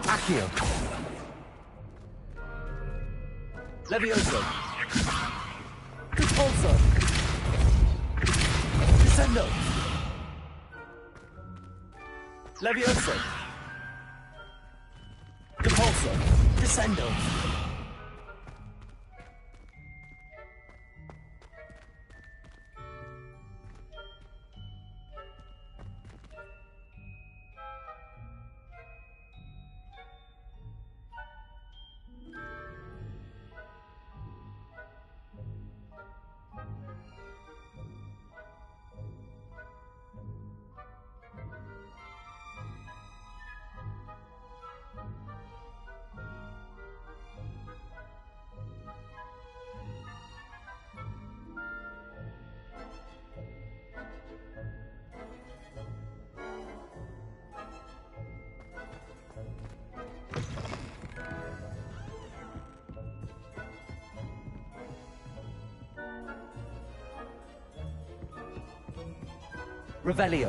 Accio. Levioso. Repulso. Descendo. Levioso. Repulso. Descendo. Revelio.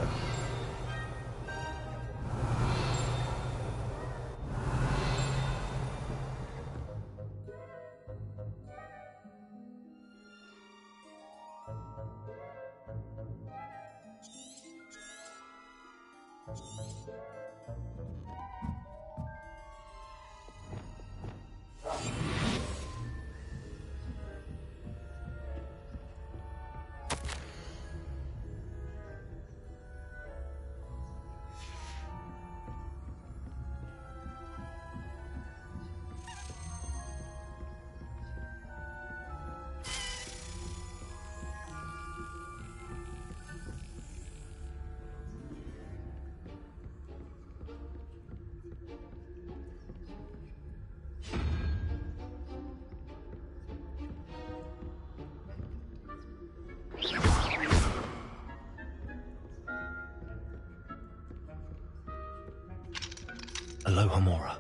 Aloha Mora.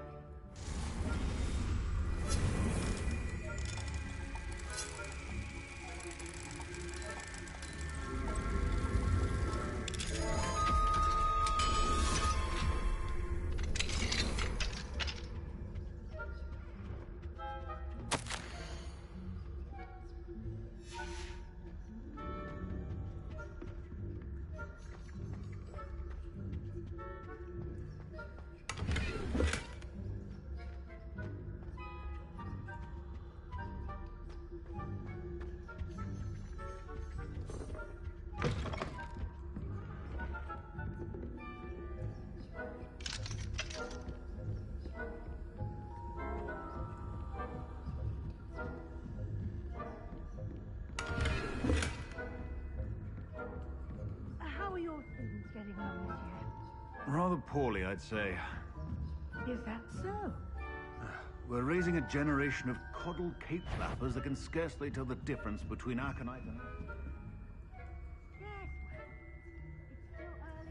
How are your things getting on this year? Rather poorly, I'd say. Is that so? We're raising a generation of coddled cape flappers that can scarcely tell the difference between Aconite and... Yes, well, it's still early.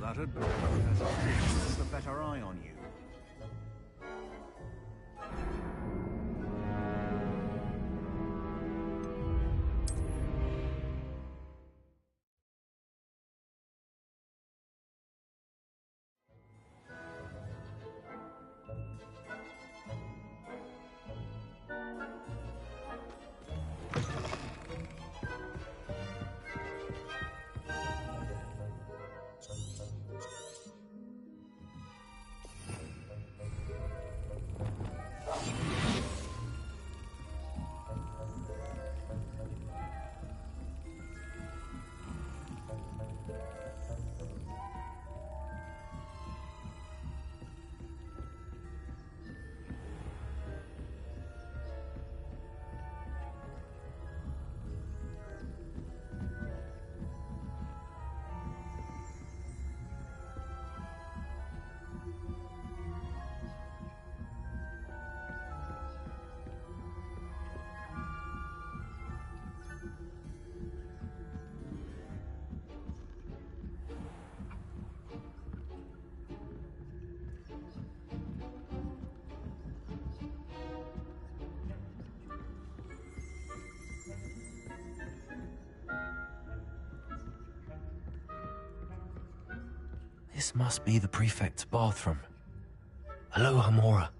That had has a better eye on you. This must be the prefect's bathroom. Aloha, Mora.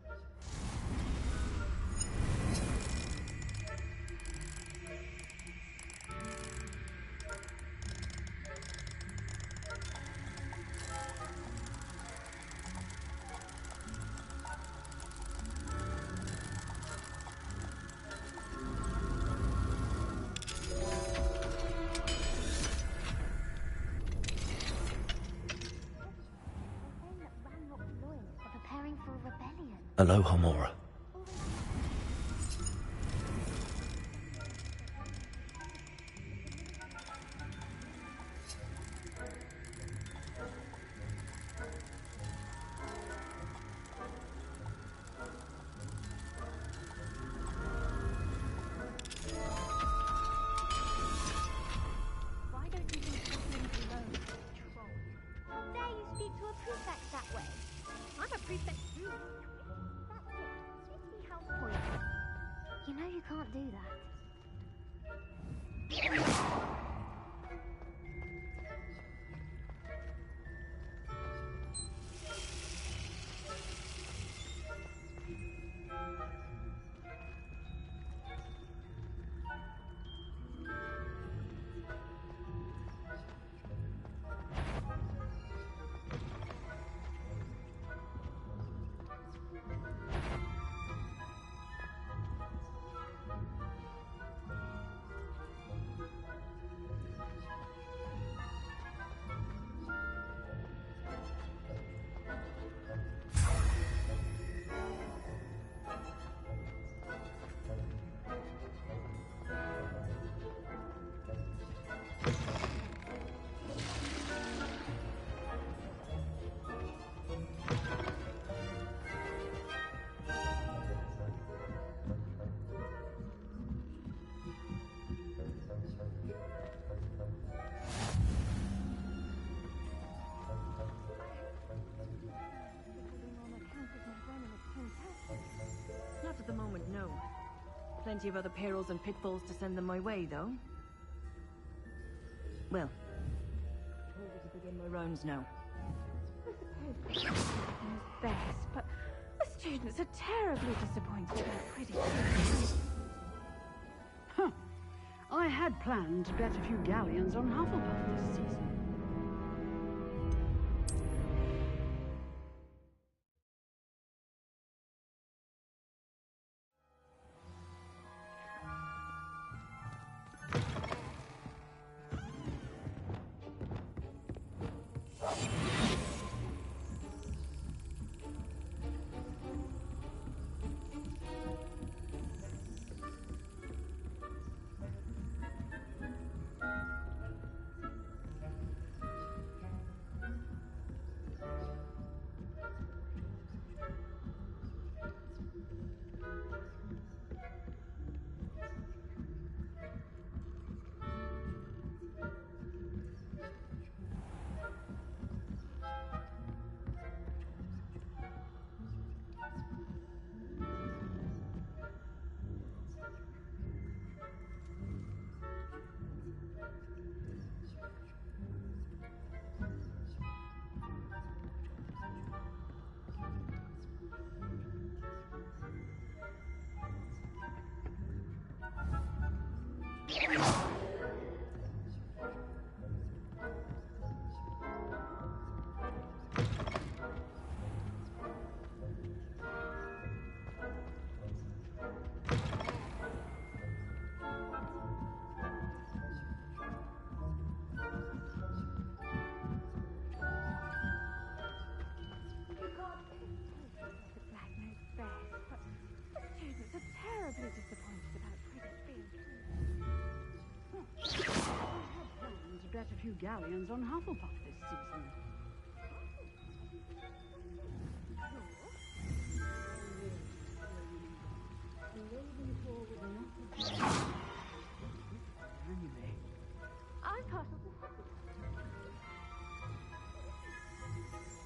Aloha, Mora. Why don't you think Scotland's alone, troll? Dare you speak to a prefect that way? I'm a prefect too. That's it. Sweetie house point. You know you can't do that. Not at the moment, no. Plenty of other perils and pitfalls to send them my way, though. Well, ready to begin my rounds now. I suppose is best, but the students are terribly disappointed about Quidditch. Huh. I had planned to bet a few galleons on Hufflepuff this season. Bet a few galleons on Hufflepuff this season. Anyway, I'm part of the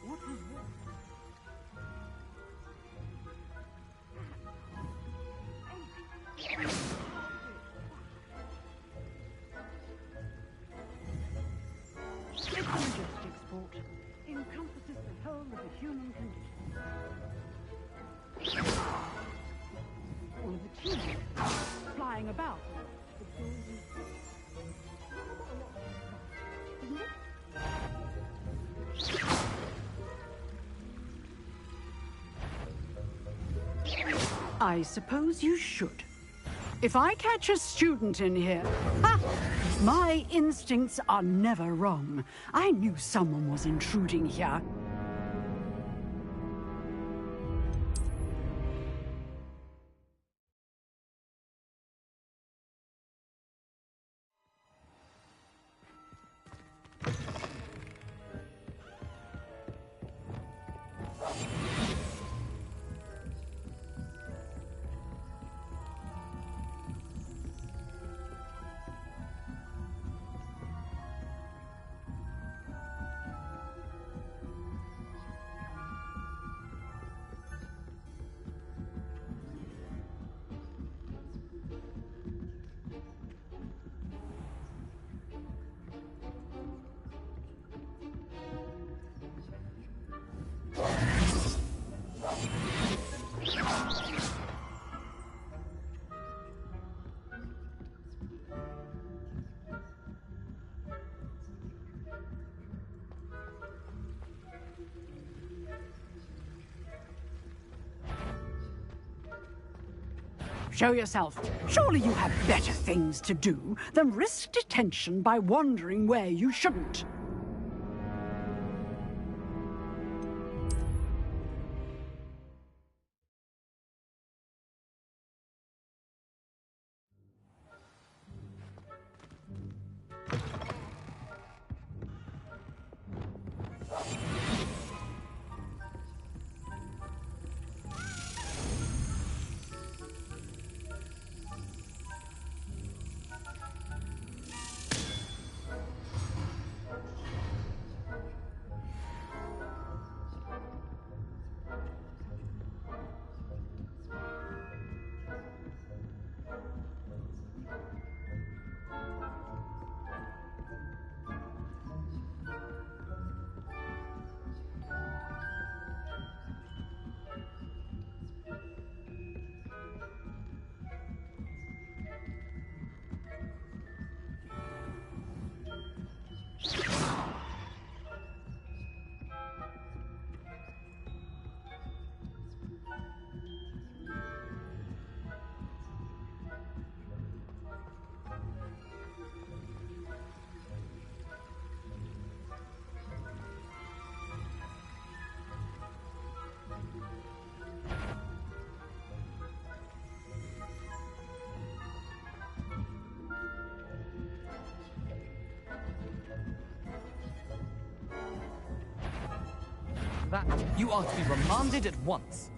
what was that? It's a majestic sport. In company I suppose you should. If I catch a student in here, ha! My instincts are never wrong. I knew someone was intruding here. Show yourself. Surely you have better things to do than risk detention by wandering where you shouldn't. That you are to be remanded at once.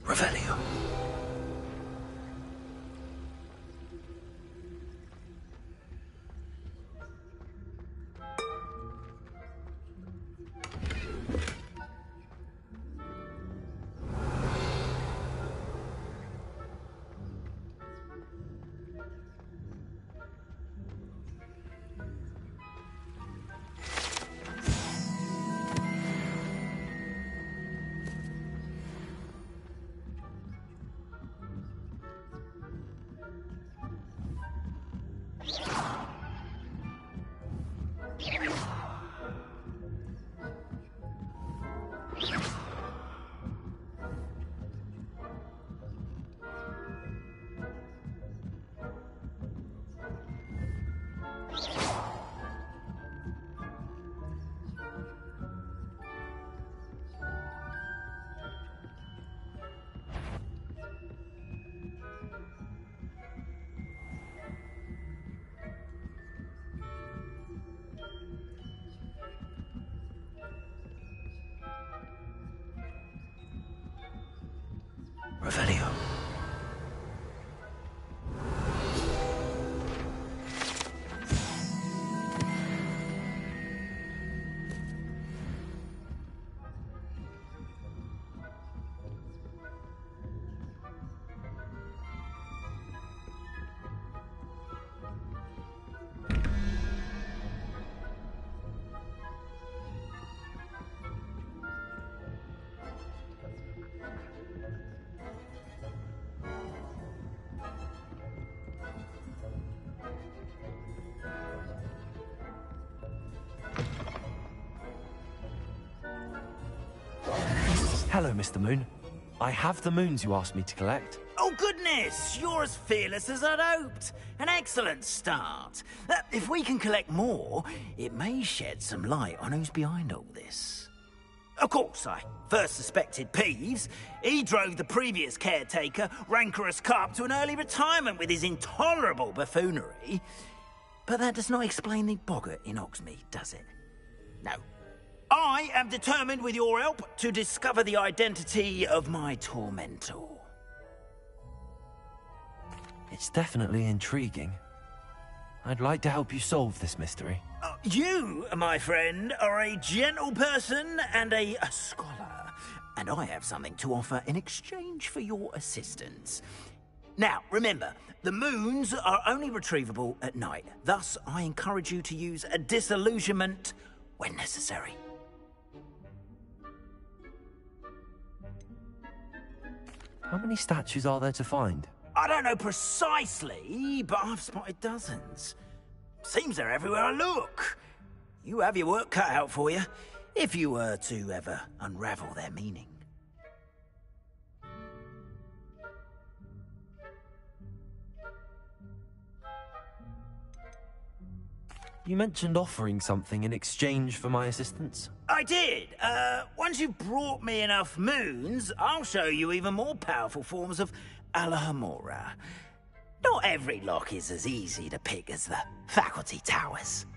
Revelio. Revelio. Hello, Mr. Moon. I have the moons you asked me to collect. Oh, goodness! You're as fearless as I'd hoped. An excellent start. If we can collect more, it may shed some light on who's behind all this. Of course, I first suspected Peeves. He drove the previous caretaker, Rancorous Carp, to an early retirement with his intolerable buffoonery. But that does not explain the boggart in Hogsmeade, does it? No. I am determined, with your help, to discover the identity of my tormentor. It's definitely intriguing. I'd like to help you solve this mystery. You, my friend, are a gentle person and a scholar, and I have something to offer in exchange for your assistance. Now, remember, the moons are only retrievable at night. Thus, I encourage you to use a disillusionment when necessary. How many statues are there to find? I don't know precisely, but I've spotted dozens. Seems they're everywhere I look. You have your work cut out for you, if you were to ever unravel their meaning. You mentioned offering something in exchange for my assistance. I did. Once you've brought me enough moons, I'll show you even more powerful forms of Alahamora. Not every lock is as easy to pick as the faculty towers.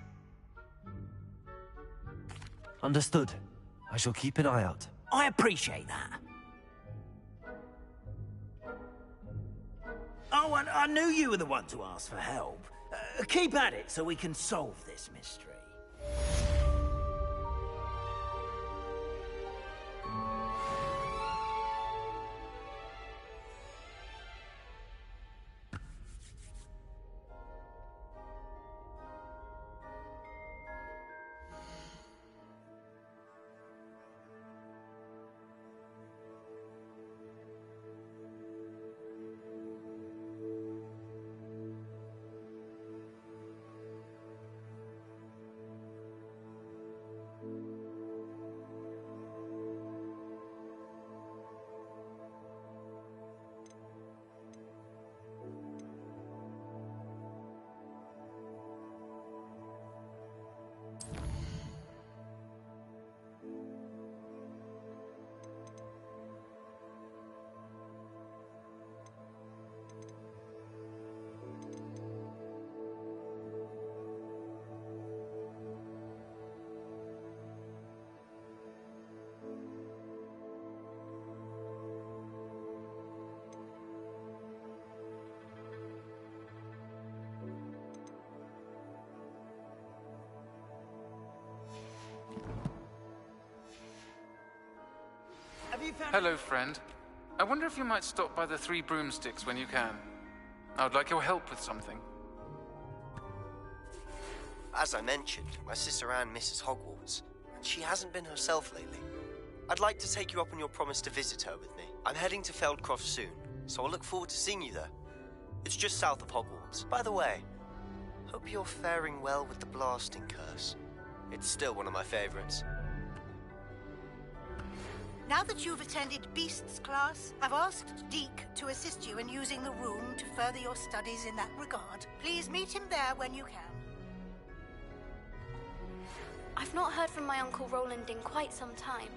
Understood. I shall keep an eye out. I appreciate that. Oh, and I knew you were the one to ask for help. Keep at it so we can solve this mystery. Hello, friend. I wonder if you might stop by the Three Broomsticks when you can. I would like your help with something. As I mentioned, my sister Anne misses Hogwarts, and she hasn't been herself lately. I'd like to take you up on your promise to visit her with me. I'm heading to Feldcroft soon, so I'll look forward to seeing you there. It's just south of Hogwarts. By the way, hope you're faring well with the blasting curse. It's still one of my favorites. Now that you've attended Beasts class, I've asked Deke to assist you in using the room to further your studies in that regard. Please meet him there when you can. I've not heard from my Uncle Roland in quite some time.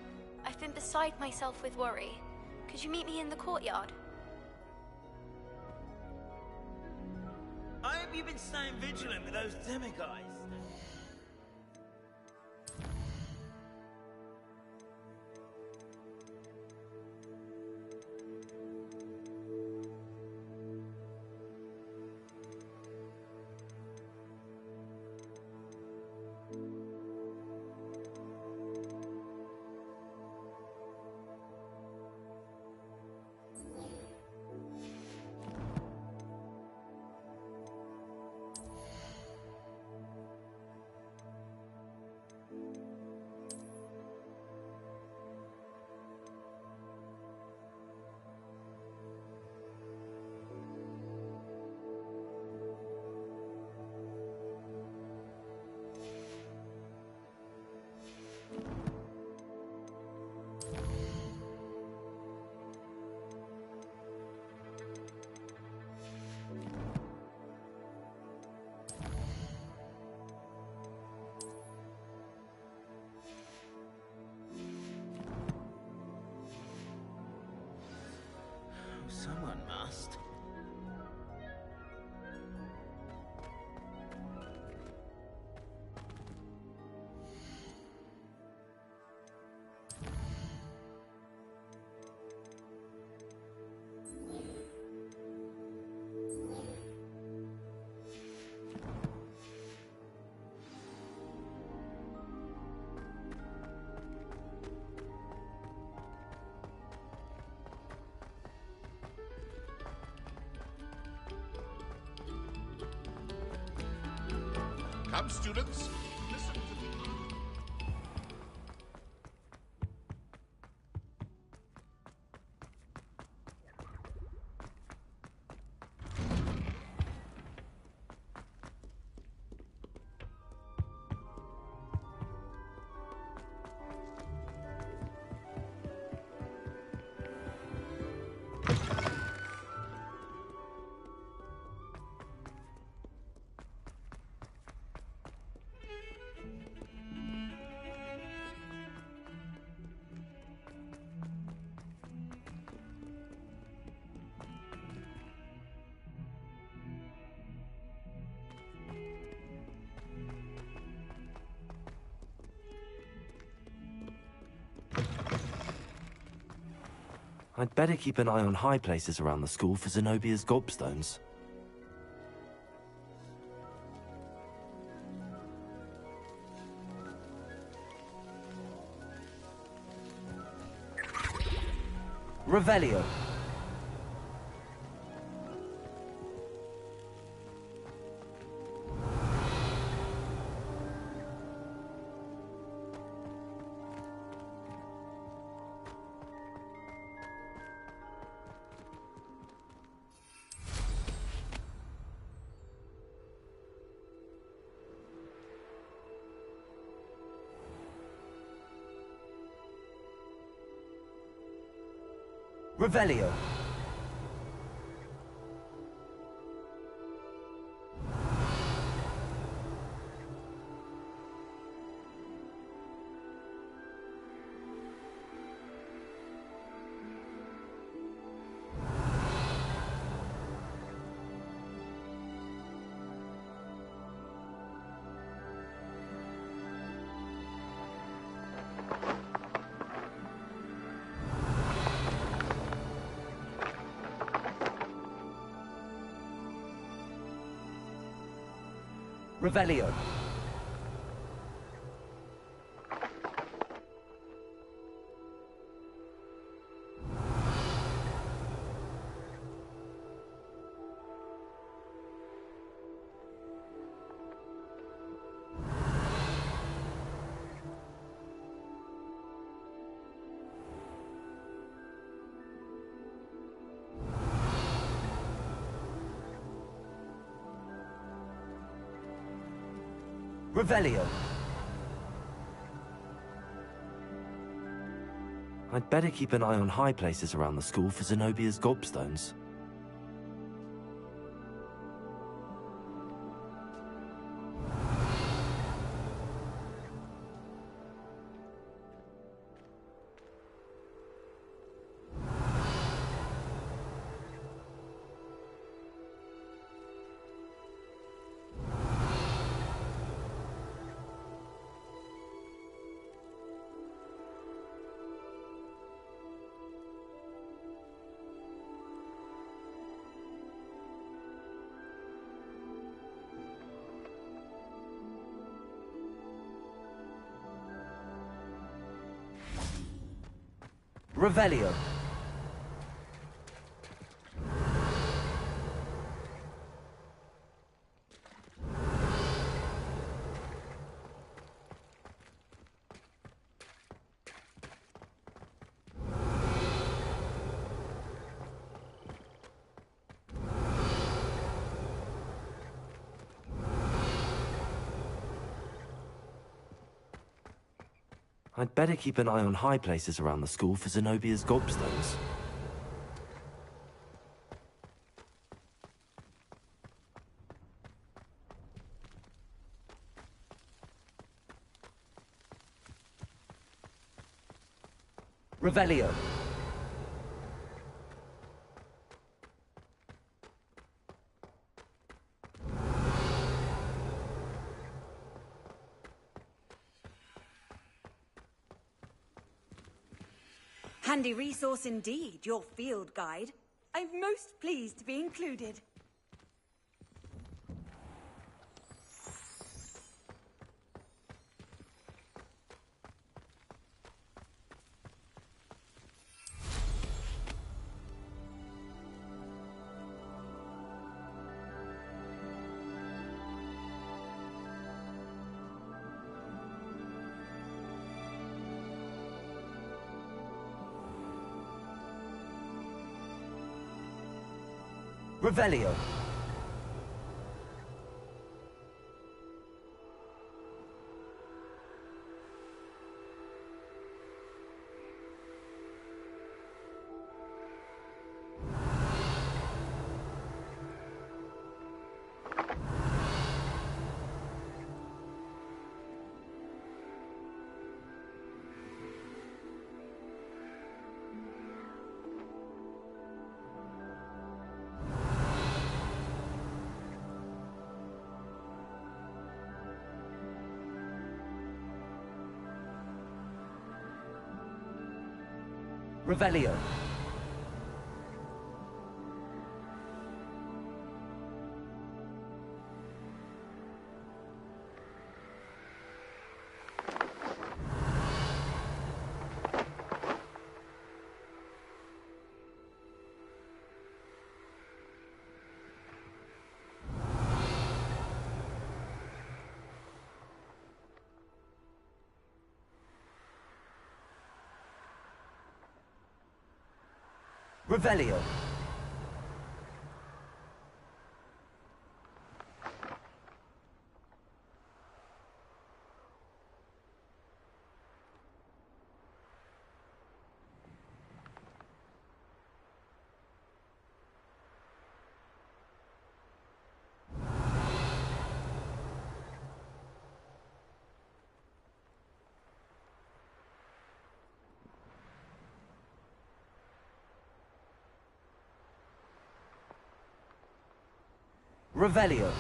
I've been beside myself with worry. Could you meet me in the courtyard? I hope you've been staying vigilant with those demiguys. Come, students. Listen to me. I'd better keep an eye on high places around the school for Zenobia's gobstones. Revelio. Revelio. Revelio. Revelio. I'd better keep an eye on high places around the school for Zenobia's gobstones. Revelio. I'd better keep an eye on high places around the school for Zenobia's gobstones. Revelio. Handy resource indeed, your field guide. I'm most pleased to be included. Revelio. Revelio. Revelio. Revelio.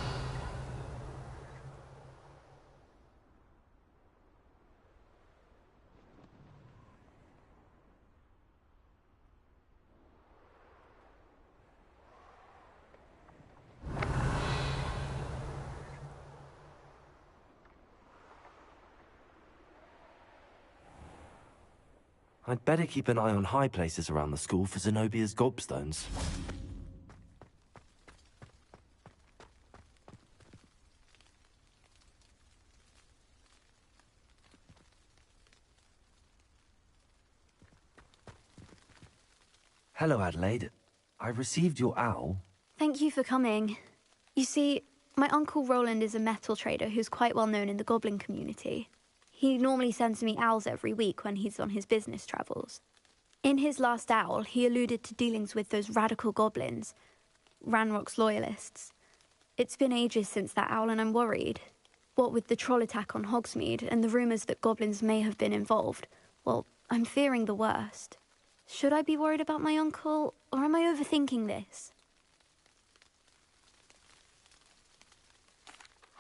I'd better keep an eye on high places around the school for Zenobia's gobstones. Hello, Adelaide. I received your owl. Thank you for coming. You see, my Uncle Roland is a metal trader who's quite well known in the goblin community. He normally sends me owls every week when he's on his business travels. In his last owl, he alluded to dealings with those radical goblins, Ranrock's loyalists. It's been ages since that owl and I'm worried. What with the troll attack on Hogsmeade and the rumours that goblins may have been involved, well, I'm fearing the worst. Should I be worried about my uncle, or am I overthinking this?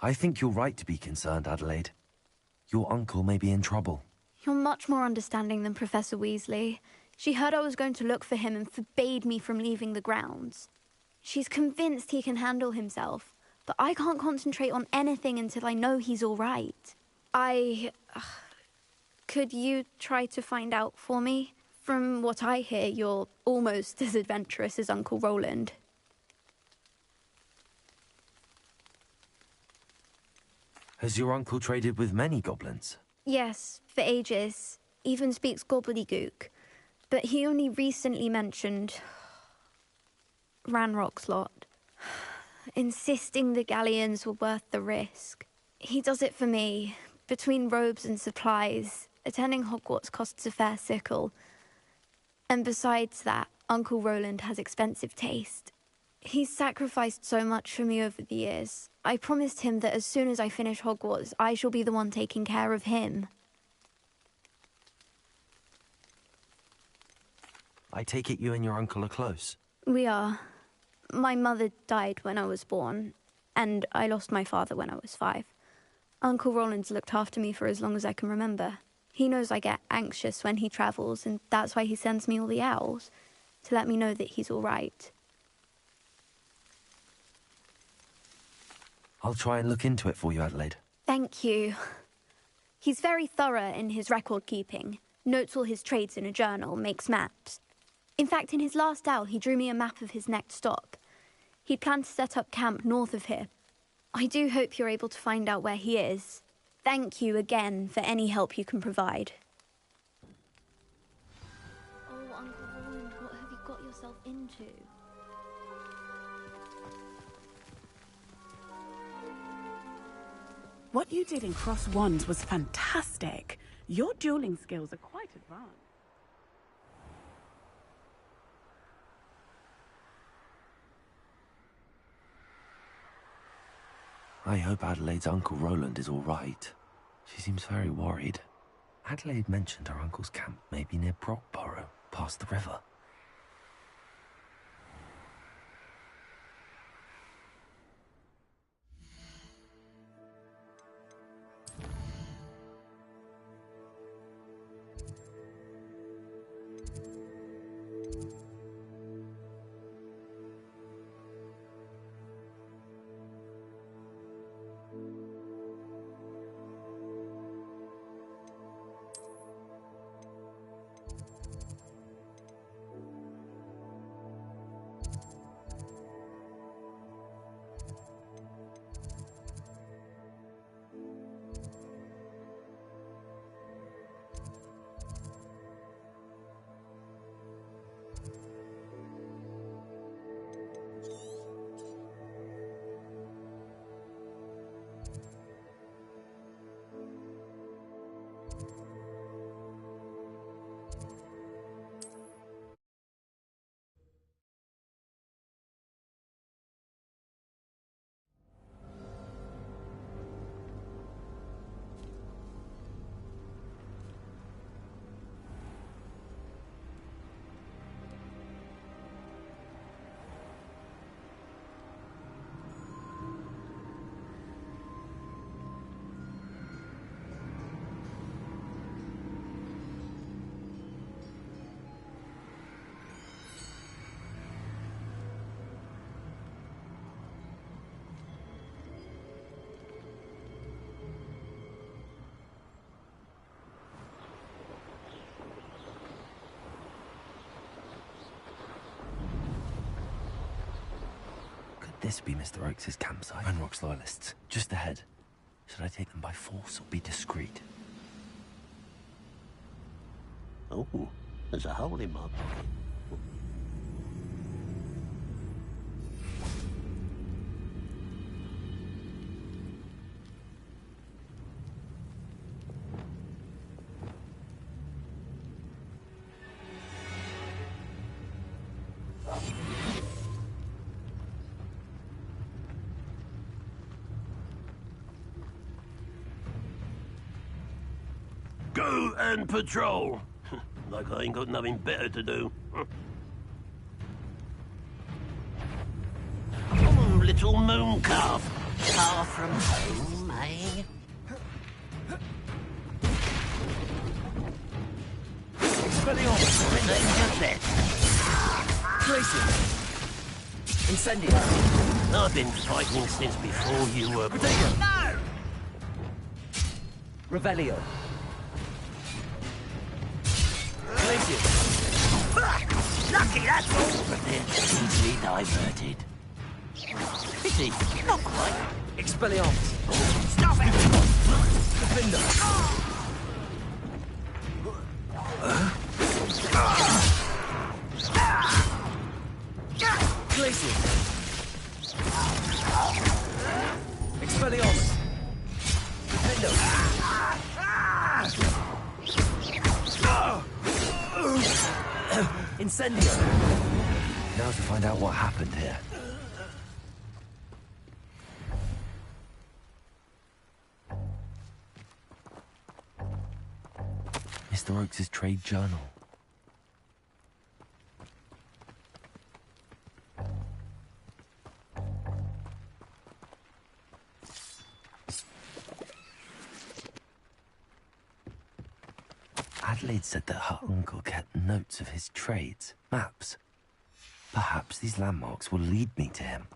I think you're right to be concerned, Adelaide. Your uncle may be in trouble. You're much more understanding than Professor Weasley. She heard I was going to look for him and forbade me from leaving the grounds. She's convinced he can handle himself, but I can't concentrate on anything until I know he's all right. Could you try to find out for me? From what I hear, you're almost as adventurous as Uncle Roland. Has your uncle traded with many goblins? Yes, for ages. Even speaks gobbledygook. But he only recently mentioned Ranrock's lot, insisting the galleons were worth the risk. He does it for me. Between robes and supplies, attending Hogwarts costs a fair sickle. And besides that, Uncle Roland has expensive taste. He's sacrificed so much for me over the years. I promised him that as soon as I finish Hogwarts, I shall be the one taking care of him. I take it you and your uncle are close? We are. My mother died when I was born, and I lost my father when I was 5. Uncle Roland's looked after me for as long as I can remember. He knows I get anxious when he travels, and that's why he sends me all the owls, to let me know that he's all right. I'll try and look into it for you, Adelaide. Thank you. He's very thorough in his record keeping, notes all his trades in a journal, makes maps. In fact, in his last owl, he drew me a map of his next stop. He'd planned to set up camp north of here. I do hope you're able to find out where he is. Thank you again for any help you can provide. Oh, Uncle Roland, what have you got yourself into? What you did in Cross Wands was fantastic. Your dueling skills are quite advanced. I hope Adelaide's Uncle Roland is all right. She seems very worried. Adelaide mentioned her uncle's camp may be near Brockborough, past the river. This be Mr. Oakes' campsite. Ranrock's loyalists, just ahead. Should I take them by force or be discreet? Oh, there's a hole in my pocket. Go and patrol. Like I ain't got nothing better to do. Little moon calf. Far from home, eh? Incendio. I've been fighting since before you were born. No! Revelio. Lucky, that's all. But they're easily diverted. Pity, not quite. Expelliarmus. Stop it! Defender. Glacier. Expelliarmus. Defender. Incendio. Now to find out what happened here. Mr. Oakes' trade journal. Adelaide said that her uncle kept notes of his trades, maps. Perhaps these landmarks will lead me to him.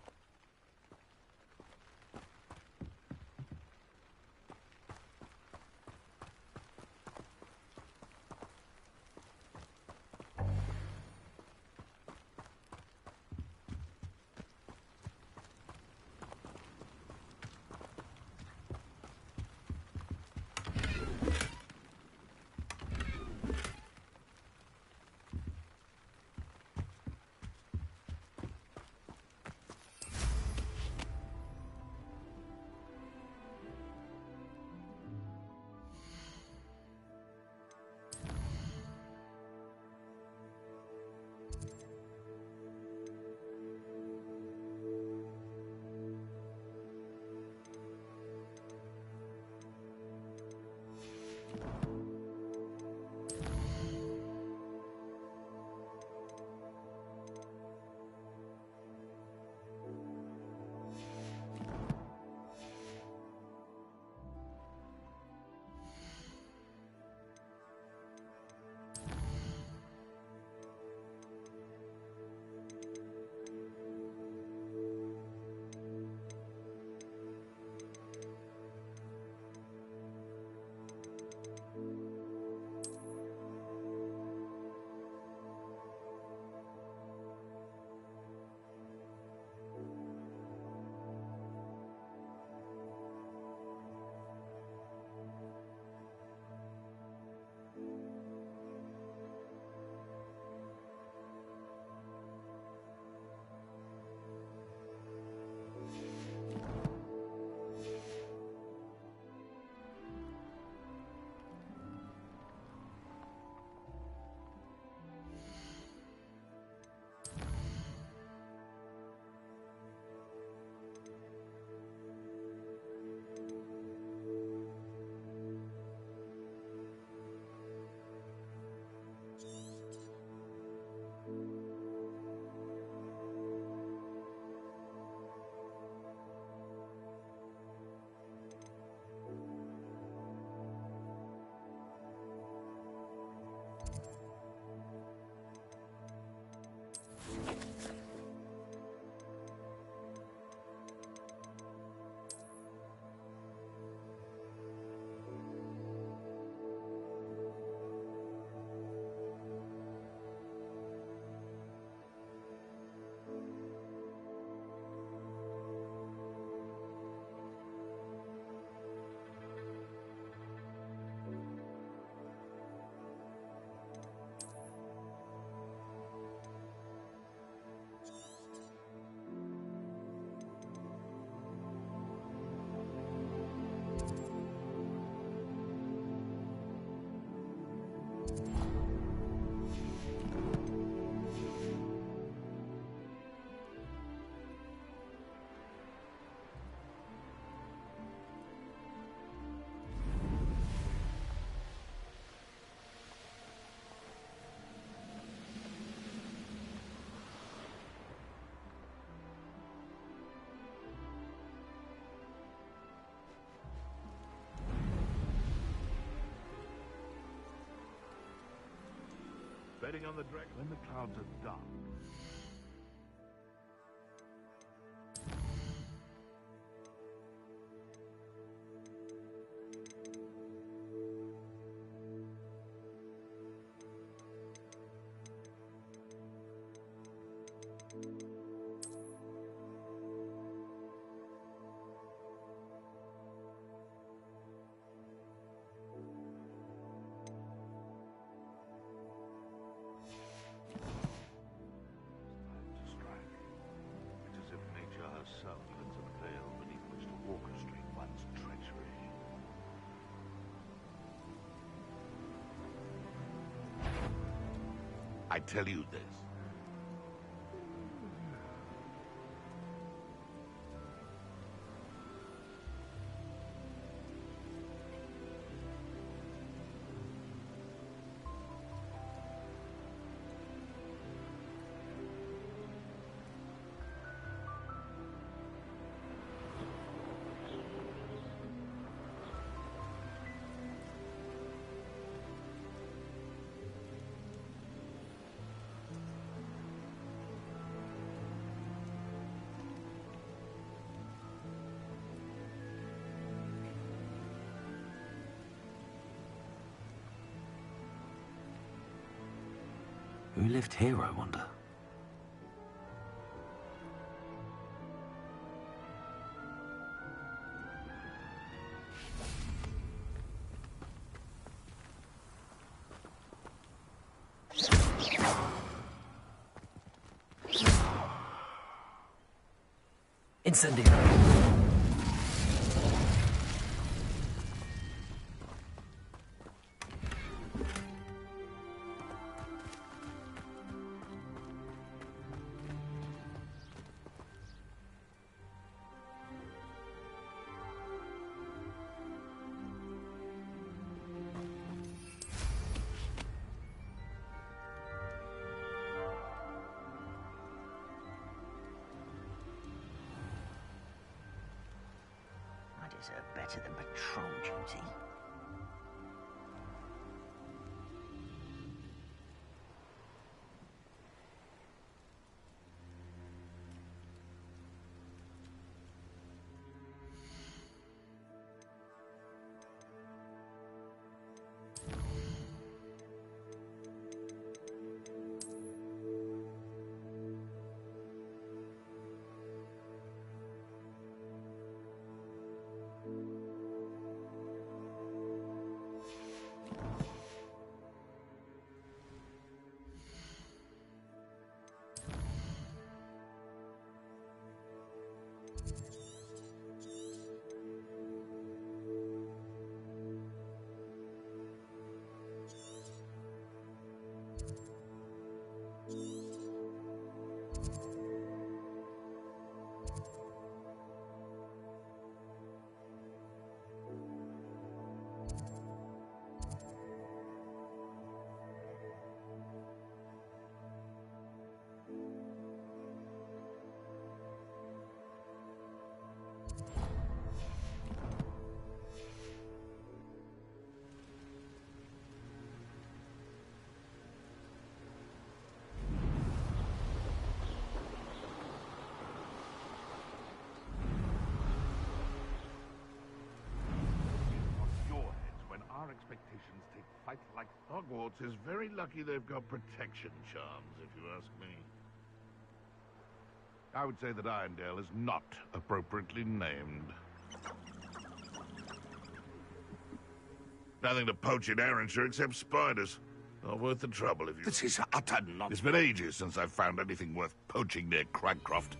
Betting on the dragon when the clouds are dark. Herself lends a veil beneath which to orchestrate one's treachery. I tell you this. Who lived here, I wonder? Incendio. I deserve better than patrol duty. Our expectations take flight like Hogwarts is very lucky they've got protection charms, if you ask me. I would say that Irondale is not appropriately named. Nothing to poach in Arrynshire except spiders. Not worth the trouble if you... This is utter nonsense. It's been ages since I've found anything worth poaching near Cragcroft.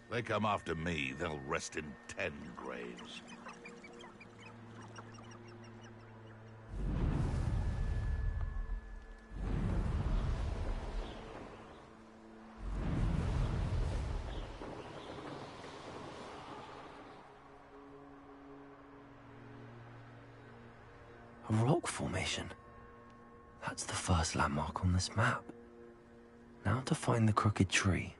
They come after me, they'll rest in 10 graves. A rock formation. That's the first landmark on this map. Now to find the crooked tree.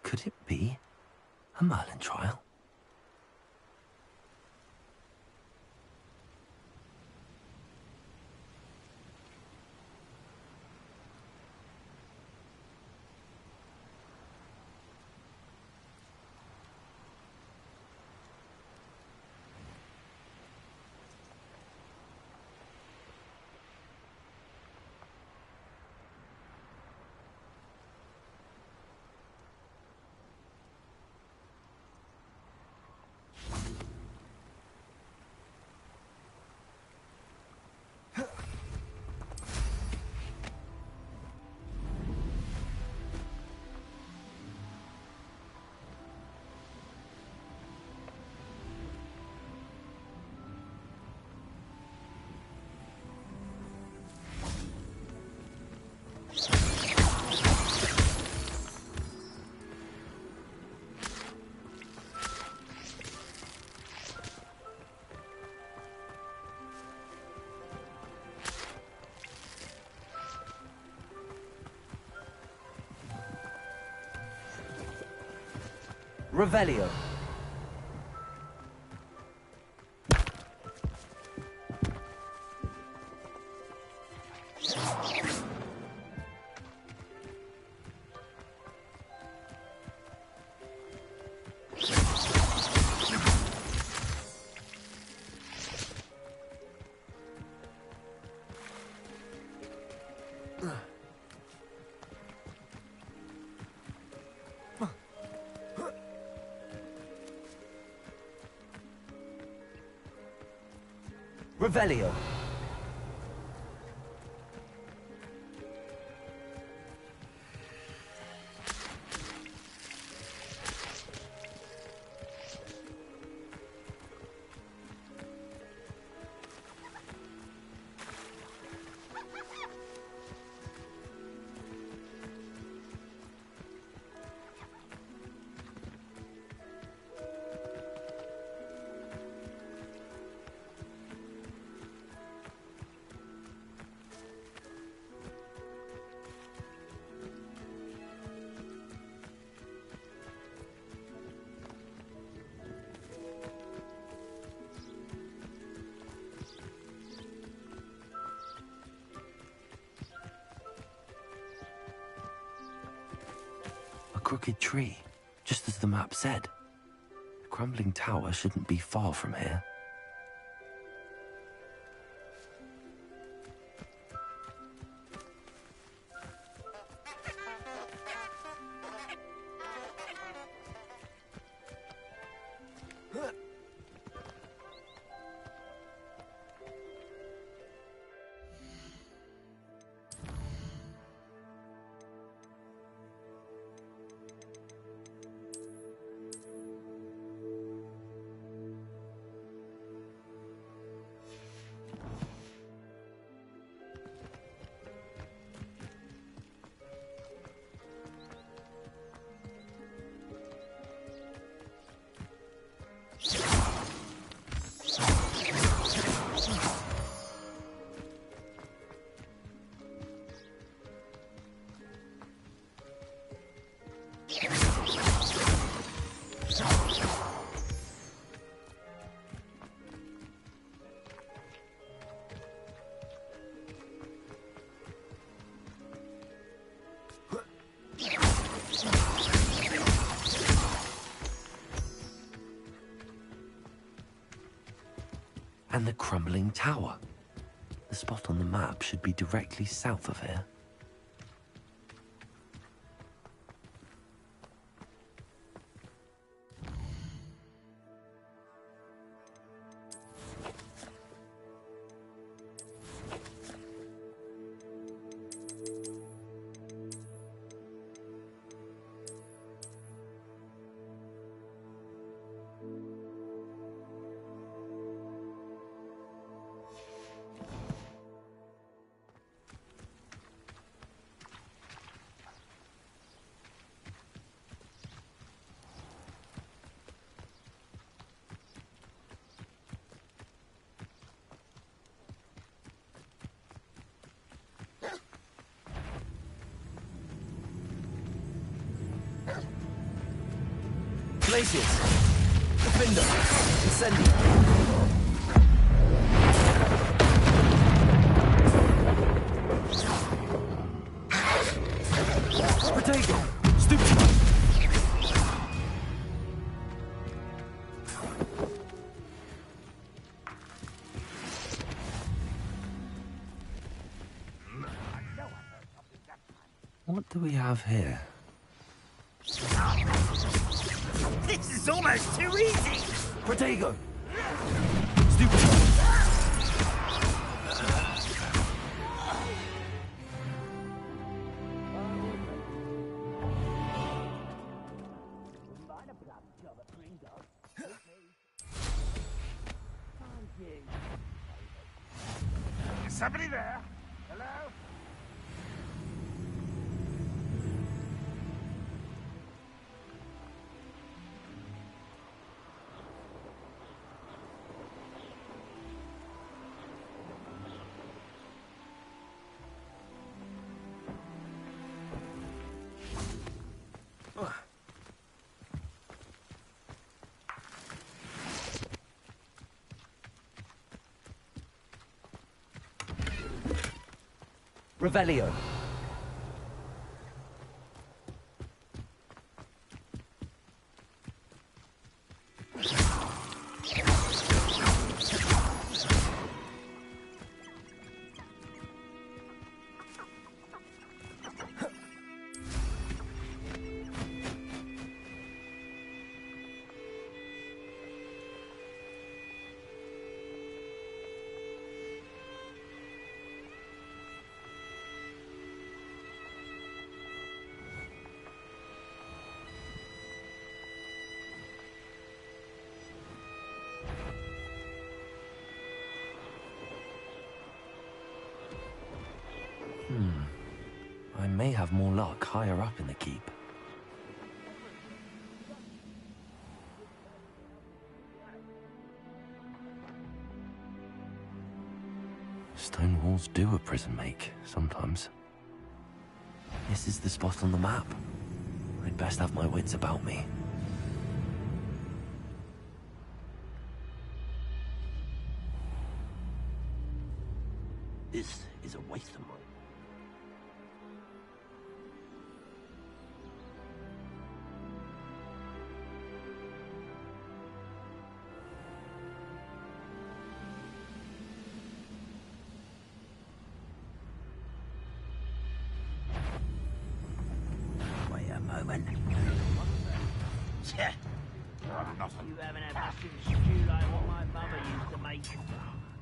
Could it be a Merlin trial? Revelio. Revelio. crooked tree, just as the map said. The crumbling tower shouldn't be far from here. And the crumbling tower. The spot on the map should be directly south of here. Glaciers! Defender! Incendio! Protego! Stupid! What do we have here? This is almost too easy! Protego! Stupid! Is somebody there? Hello? Revelio. I may have more luck higher up in the keep. Stone walls do a prison make, sometimes. This is the spot on the map. I'd best have my wits about me. This is a waste of mine. moment. Yeah. You haven't had mushroom stew like what my mother used to make.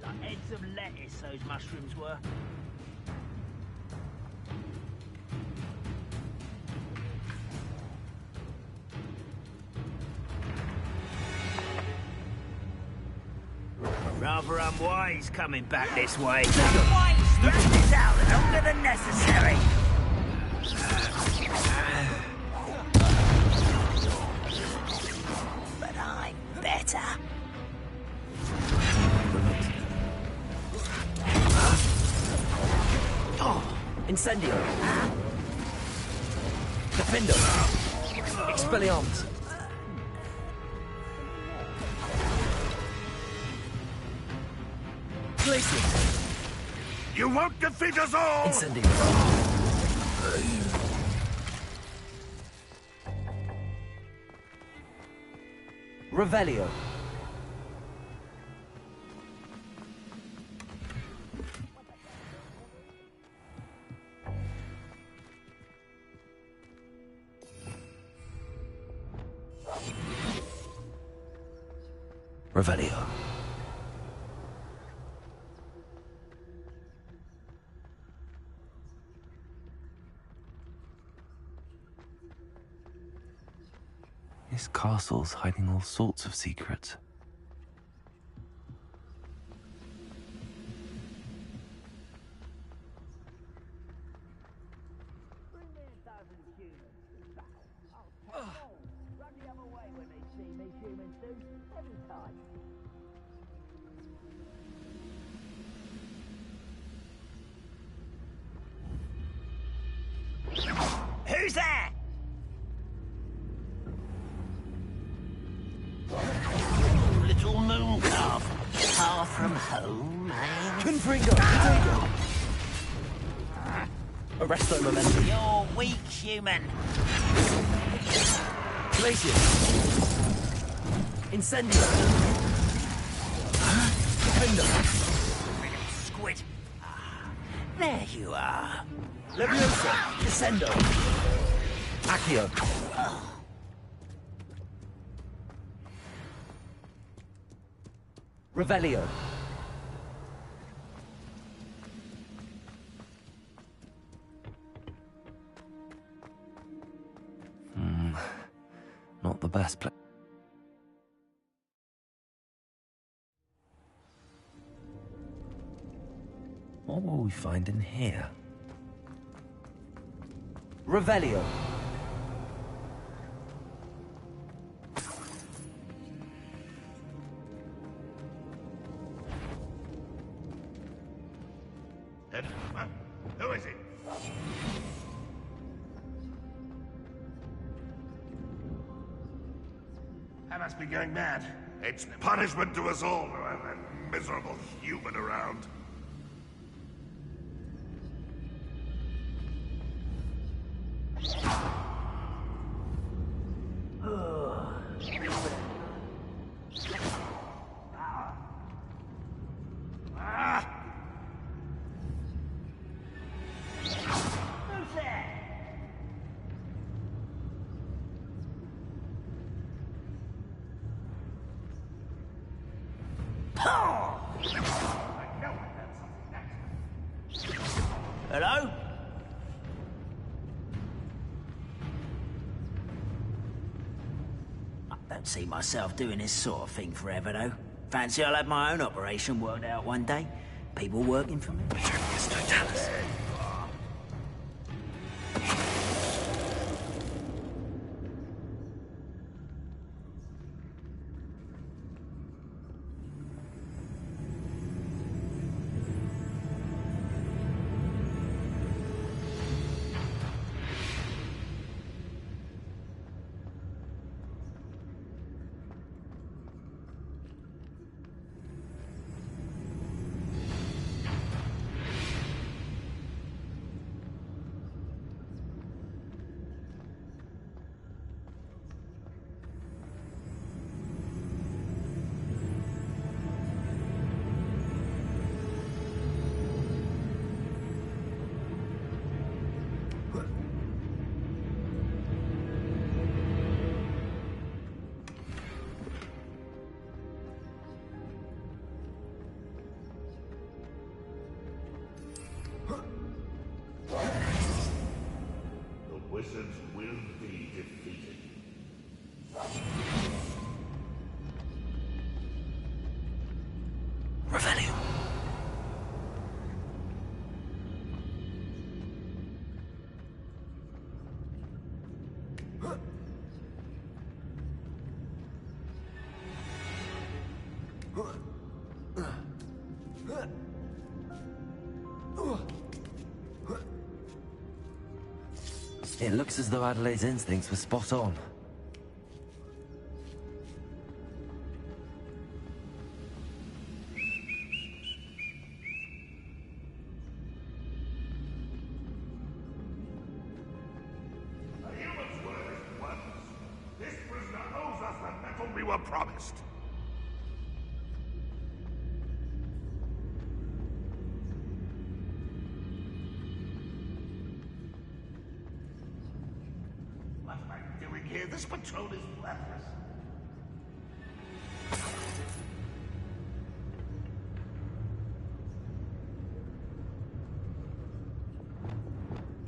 Like heads of lettuce, those mushrooms were. Rather unwise coming back this way. Why stretch this out longer than necessary? But I'm better. Incendio. Defendo. Expelliarmus. Glacius. You won't defeat us all! Incendio. Revelio. Revelio. This castle's hiding all sorts of secrets. Who's there? Little moon calf. Far from home, eh? Confringo. Potato. Arresto momentum. You're weak, human. Glacius. Incendio. Defendo. Squid. There you are. Leviosa. Descendo. Accio. Revelio. Not the best place. What will we find in here? Revelio. Who is it? I must be going mad. It's punishment to us all to have that miserable human around. Hello? I don't see myself doing this sort of thing forever, though. Fancy I'll have my own operation worked out one day. People working for me. wizards will be defeated. Revelio. It looks as though Adelaide's instincts were spot on. The humans were his weapons. This prisoner owes us the metal we were promised. What am I doing here? This patrol is worthless.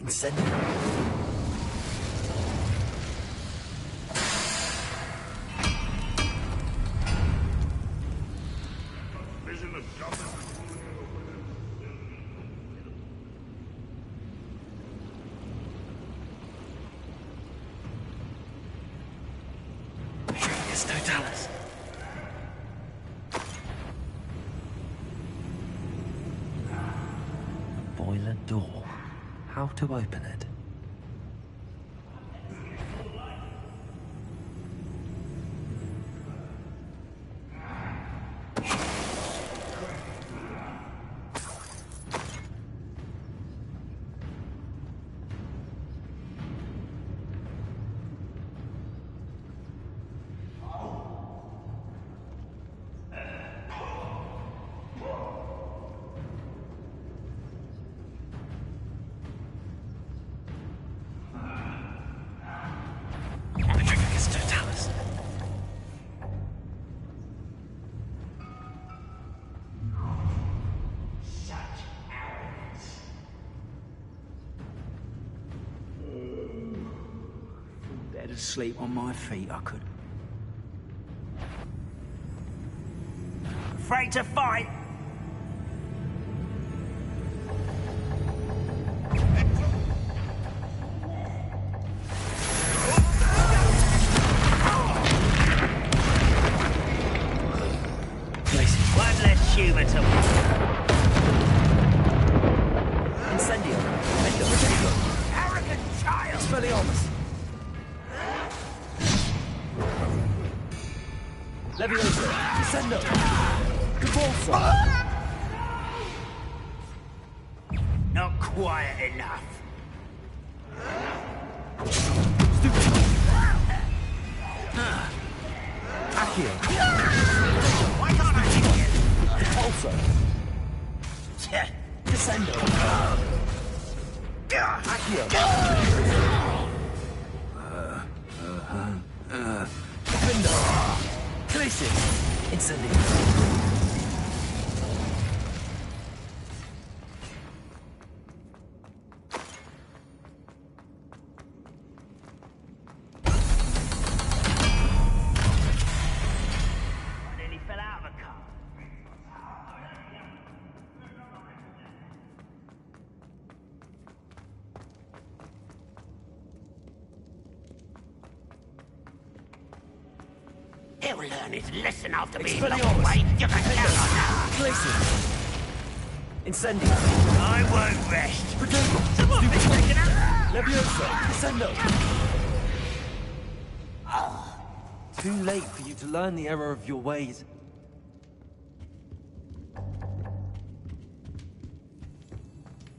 Incendio. Vision of justice. It's Totalis. Boiler door. How to open it? Petrificus Totalis. Better sleep on my feet, I could. Afraid to fight? One less humour to Incendio. Endo. Potato. arrogant child! Expelliarmus. Leviosa. Descendo. Convulso. Not quiet enough. Accio. Why can't I hit you? Pulso. Descendo. Accio. Defendo. Crisis. Incendio. I nearly fell out of a car. He'll learn his lesson after being Expelliarmus. locked away. You can count on that. Crisis. Incendio. I won't rest. Potato. Someone be taken out. Leviosa. Descendo. Too late for you to learn the error of your ways.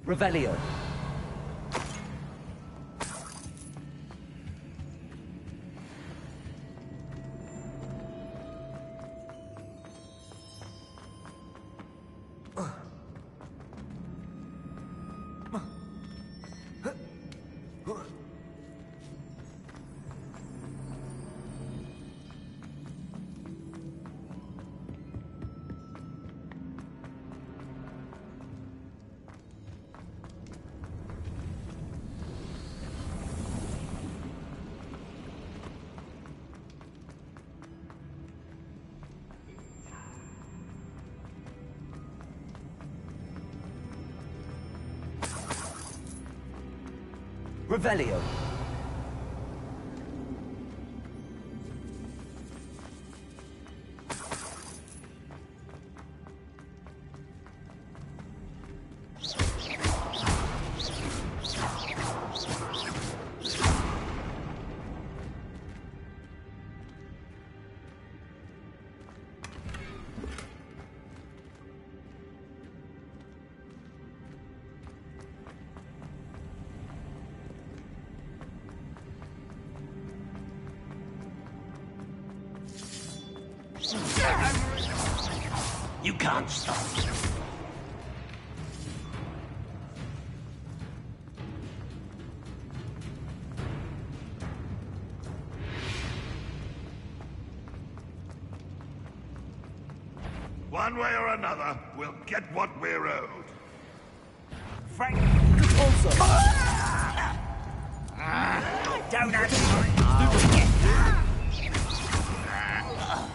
Revelio. Revelio. You can't stop. One way or another, we'll get what we're owed. Frank! Also. Don't have to.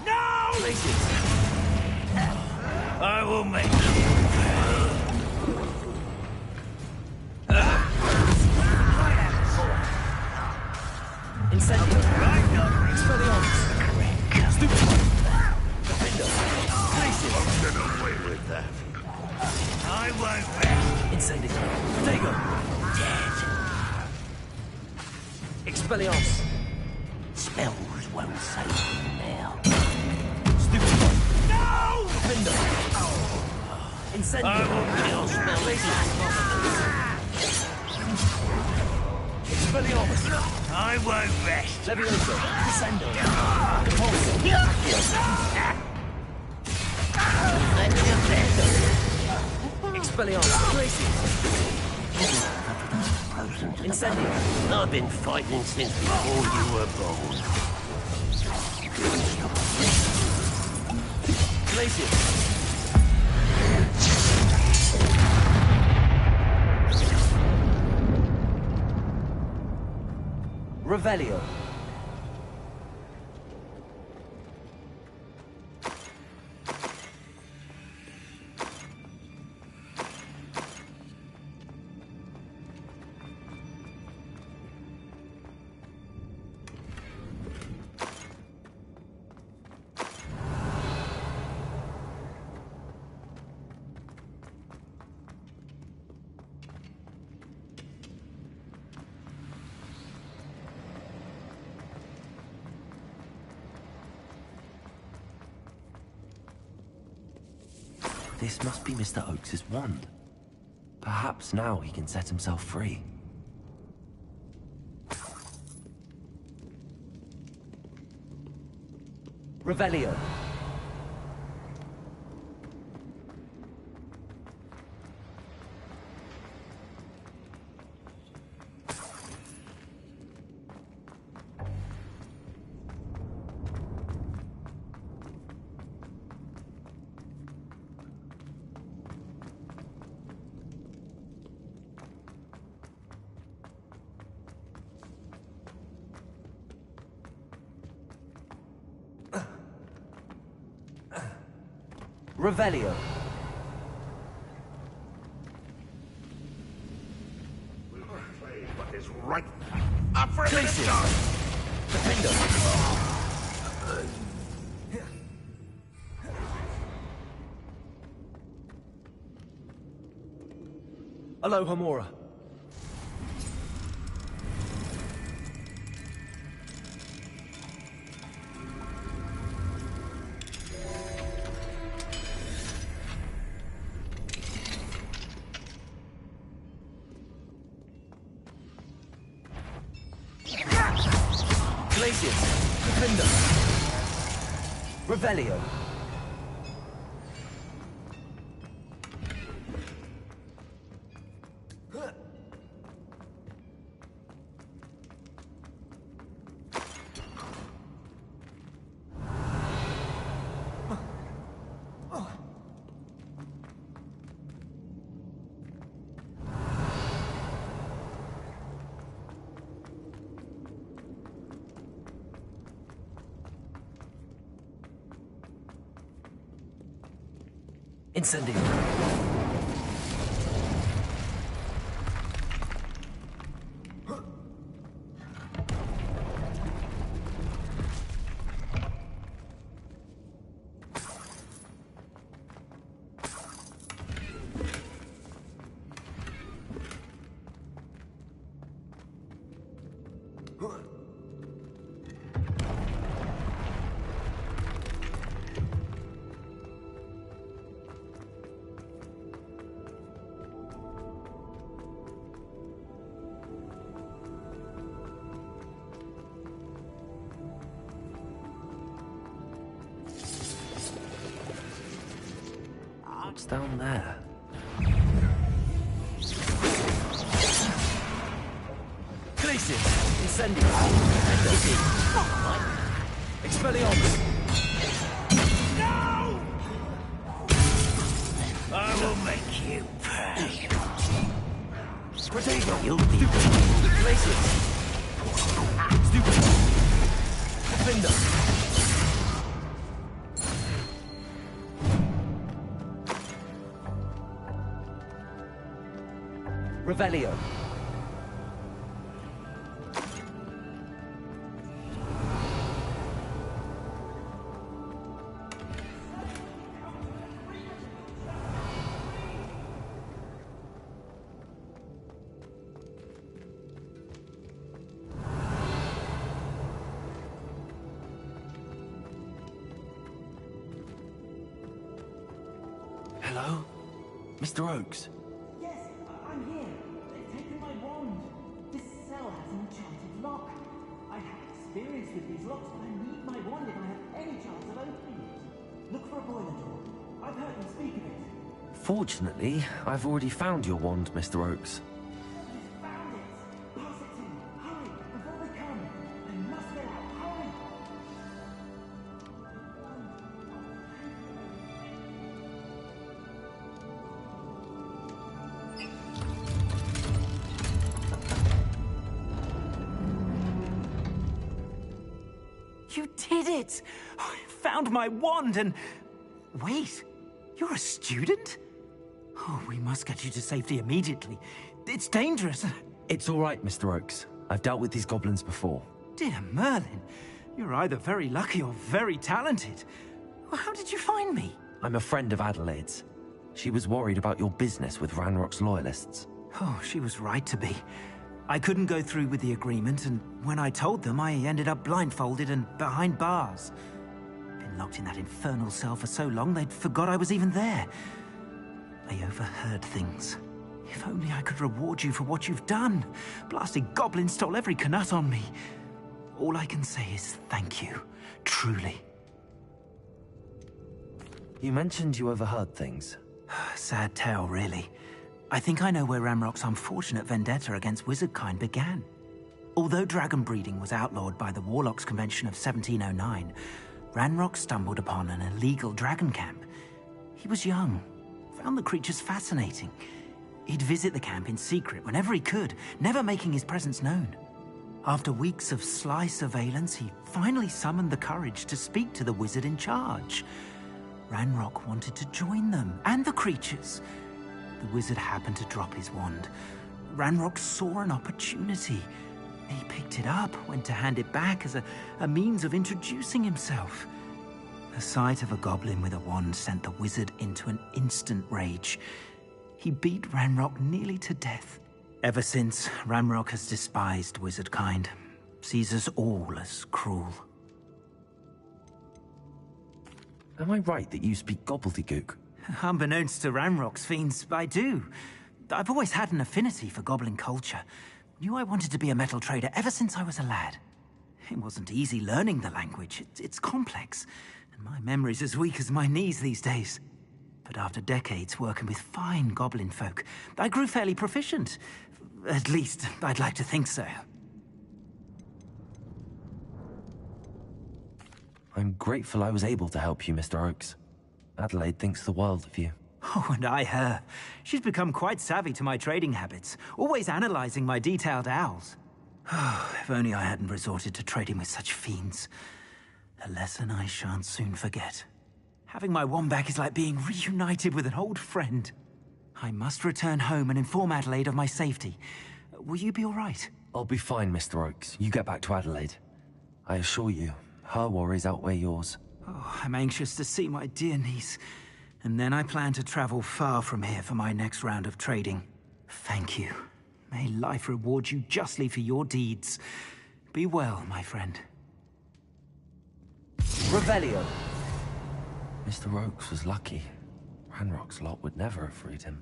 No! Places. I will make Incendio. Expelliarmus. Stupid. Defender. Places. Get away with that. I won't rest. Incendio. Dago. Dead. Expelliarmus. Spells won't save him now. Stupid. No! Defender. Incendio. I will kill Expelliarmus. I won't rest. Levioso. Descendo. Compulso. Expelliarmus. Places. Incendio. I've been fighting since before you were born. Places. Revelio. This must be Mr. Oakes' wand. Perhaps now he can set himself free. Revelio. Revelio. We'll play what is right. Up for a minute, Places. John. Defender. Hello, Hamura. Glacius. Defender. Revelio. Incendio. What's down there? Glacier! Incendio! Expelliarmus! No! I will make you pay. Protego! You'll be Glacier! Stupid! Defender! Revelio. Hello? Mr. Oakes? Yes, I'm here. They've taken my wand. This cell has an enchanted lock. I have experience with these locks, but I need my wand if I have any chance of opening it. Look for a boiler door. I've heard them speak of it. Fortunately, I've already found your wand, Mr. Oakes. Found it. Pass it to me. Hurry, before they come. I must get out. Hurry. You did it! I found my wand and... Wait, you're a student? Oh, we must get you to safety immediately. It's dangerous. It's all right, Mr. Oakes. I've dealt with these goblins before. Dear Merlin, you're either very lucky or very talented. Well, how did you find me? I'm a friend of Adelaide's. She was worried about your business with Ranrock's loyalists. Oh, she was right to be. I couldn't go through with the agreement, and when I told them, I ended up blindfolded and behind bars. Been locked in that infernal cell for so long, they'd forgot I was even there. They overheard things. If only I could reward you for what you've done. Blasted goblin stole every Knut on me. All I can say is thank you. Truly. You mentioned you overheard things. Sad tale, really. I think I know where Ranrock's unfortunate vendetta against wizardkind began. Although dragon breeding was outlawed by the Warlocks Convention of 1709, Ranrock stumbled upon an illegal dragon camp. He was young, found the creatures fascinating. He'd visit the camp in secret whenever he could, never making his presence known. After weeks of sly surveillance, he finally summoned the courage to speak to the wizard in charge. Ranrock wanted to join them, and the creatures. The wizard happened to drop his wand. Ranrock saw an opportunity. He picked it up, went to hand it back as a means of introducing himself. The sight of a goblin with a wand sent the wizard into an instant rage. He beat Ranrock nearly to death. Ever since, Ranrock has despised wizardkind, sees us all as cruel. Am I right that you speak gobbledygook? Unbeknownst to Ranrock's fiends, I do. I've always had an affinity for goblin culture. Knew I wanted to be a metal trader ever since I was a lad. It wasn't easy learning the language. It's complex, and my memory's as weak as my knees these days. But after decades working with fine goblin folk, I grew fairly proficient. At least, I'd like to think so. I'm grateful I was able to help you, Mr. Oakes. Adelaide thinks the world of you. Oh, and I her. She's become quite savvy to my trading habits, always analyzing my detailed owls. Oh, if only I hadn't resorted to trading with such fiends. A lesson I shan't soon forget. Having my wand back is like being reunited with an old friend. I must return home and inform Adelaide of my safety. Will you be all right? I'll be fine, Mr. Oakes. You get back to Adelaide. I assure you, her worries outweigh yours. Oh, I'm anxious to see my dear niece. And then I plan to travel far from here for my next round of trading. Thank you. May life reward you justly for your deeds. Be well, my friend. Revelio. Mr. Oakes was lucky. Ranrock's lot would never have freed him.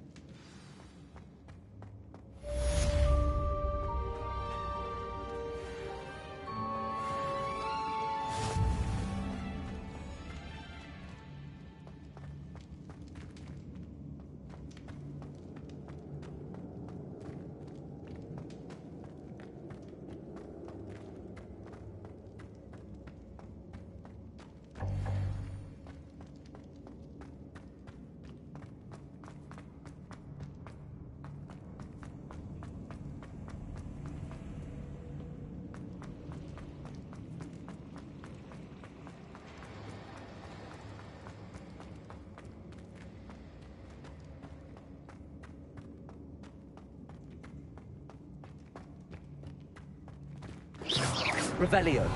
Revelio.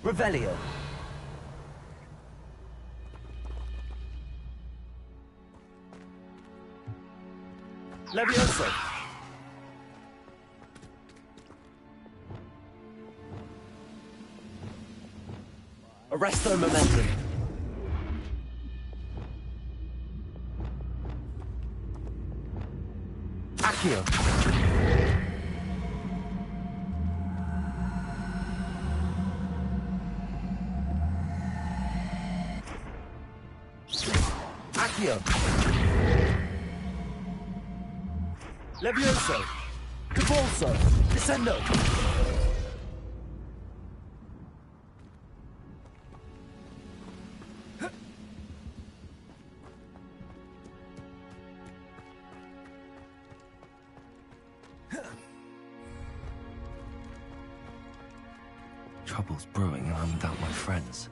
Revelio. Levioso. Arresto momentum. Accio. Accio. Levioso. Convulso. Descendo. Trouble's brewing and I'm without my friends.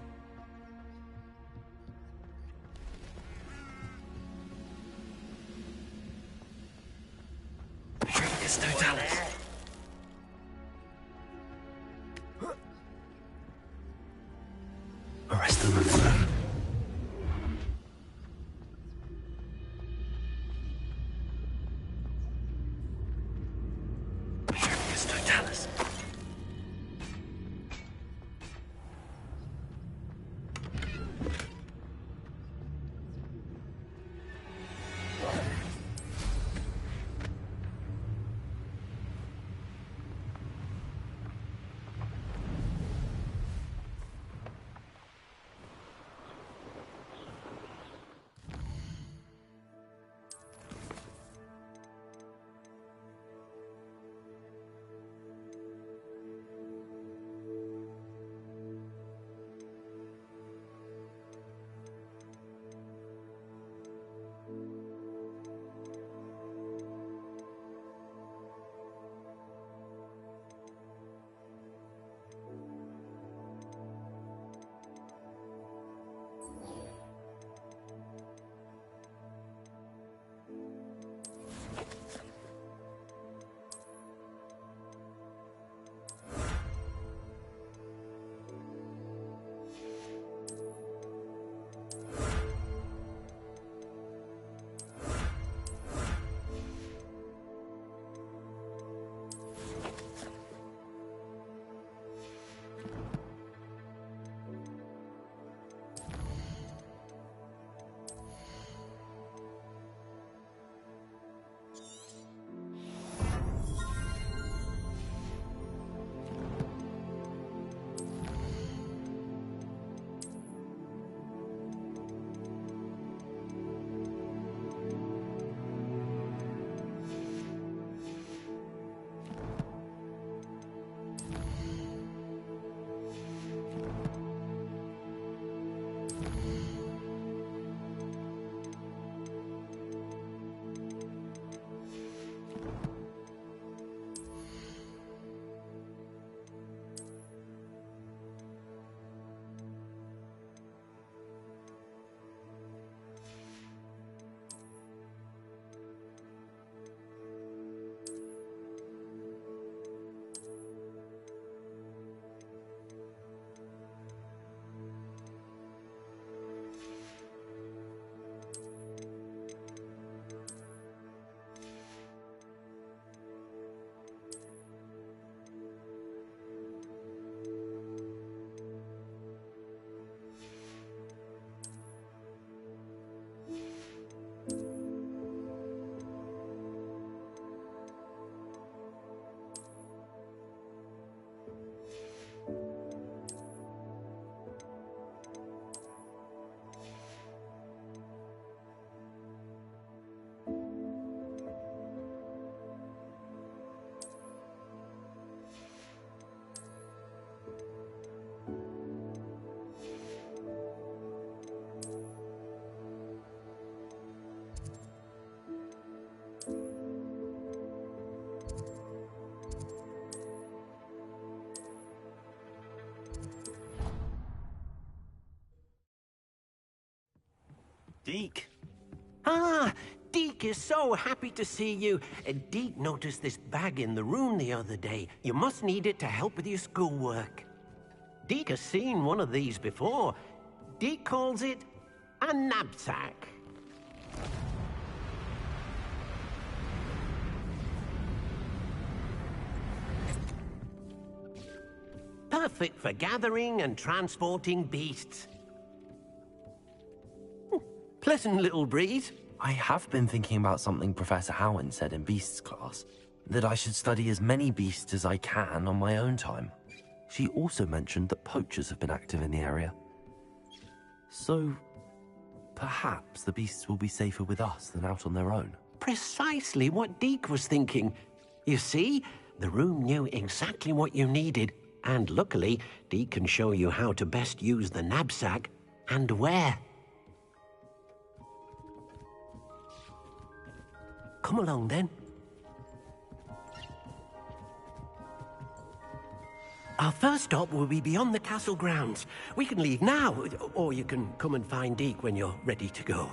It's Totalis. Arrest them. It's Totalis. Deke. Ah, Deke is so happy to see you. Deke noticed this bag in the room the other day. You must need it to help with your schoolwork. Deke has seen one of these before. Deke calls it a knapsack. Perfect for gathering and transporting beasts. Pleasant little breeze. I have been thinking about something Professor Howin said in Beasts class, that I should study as many beasts as I can on my own time. She also mentioned that poachers have been active in the area. So, perhaps the beasts will be safer with us than out on their own. Precisely what Deke was thinking. You see, the room knew exactly what you needed, and luckily, Deke can show you how to best use the knapsack and where. Come along, then. Our first stop will be beyond the castle grounds. We can leave now, or you can come and find Deke when you're ready to go.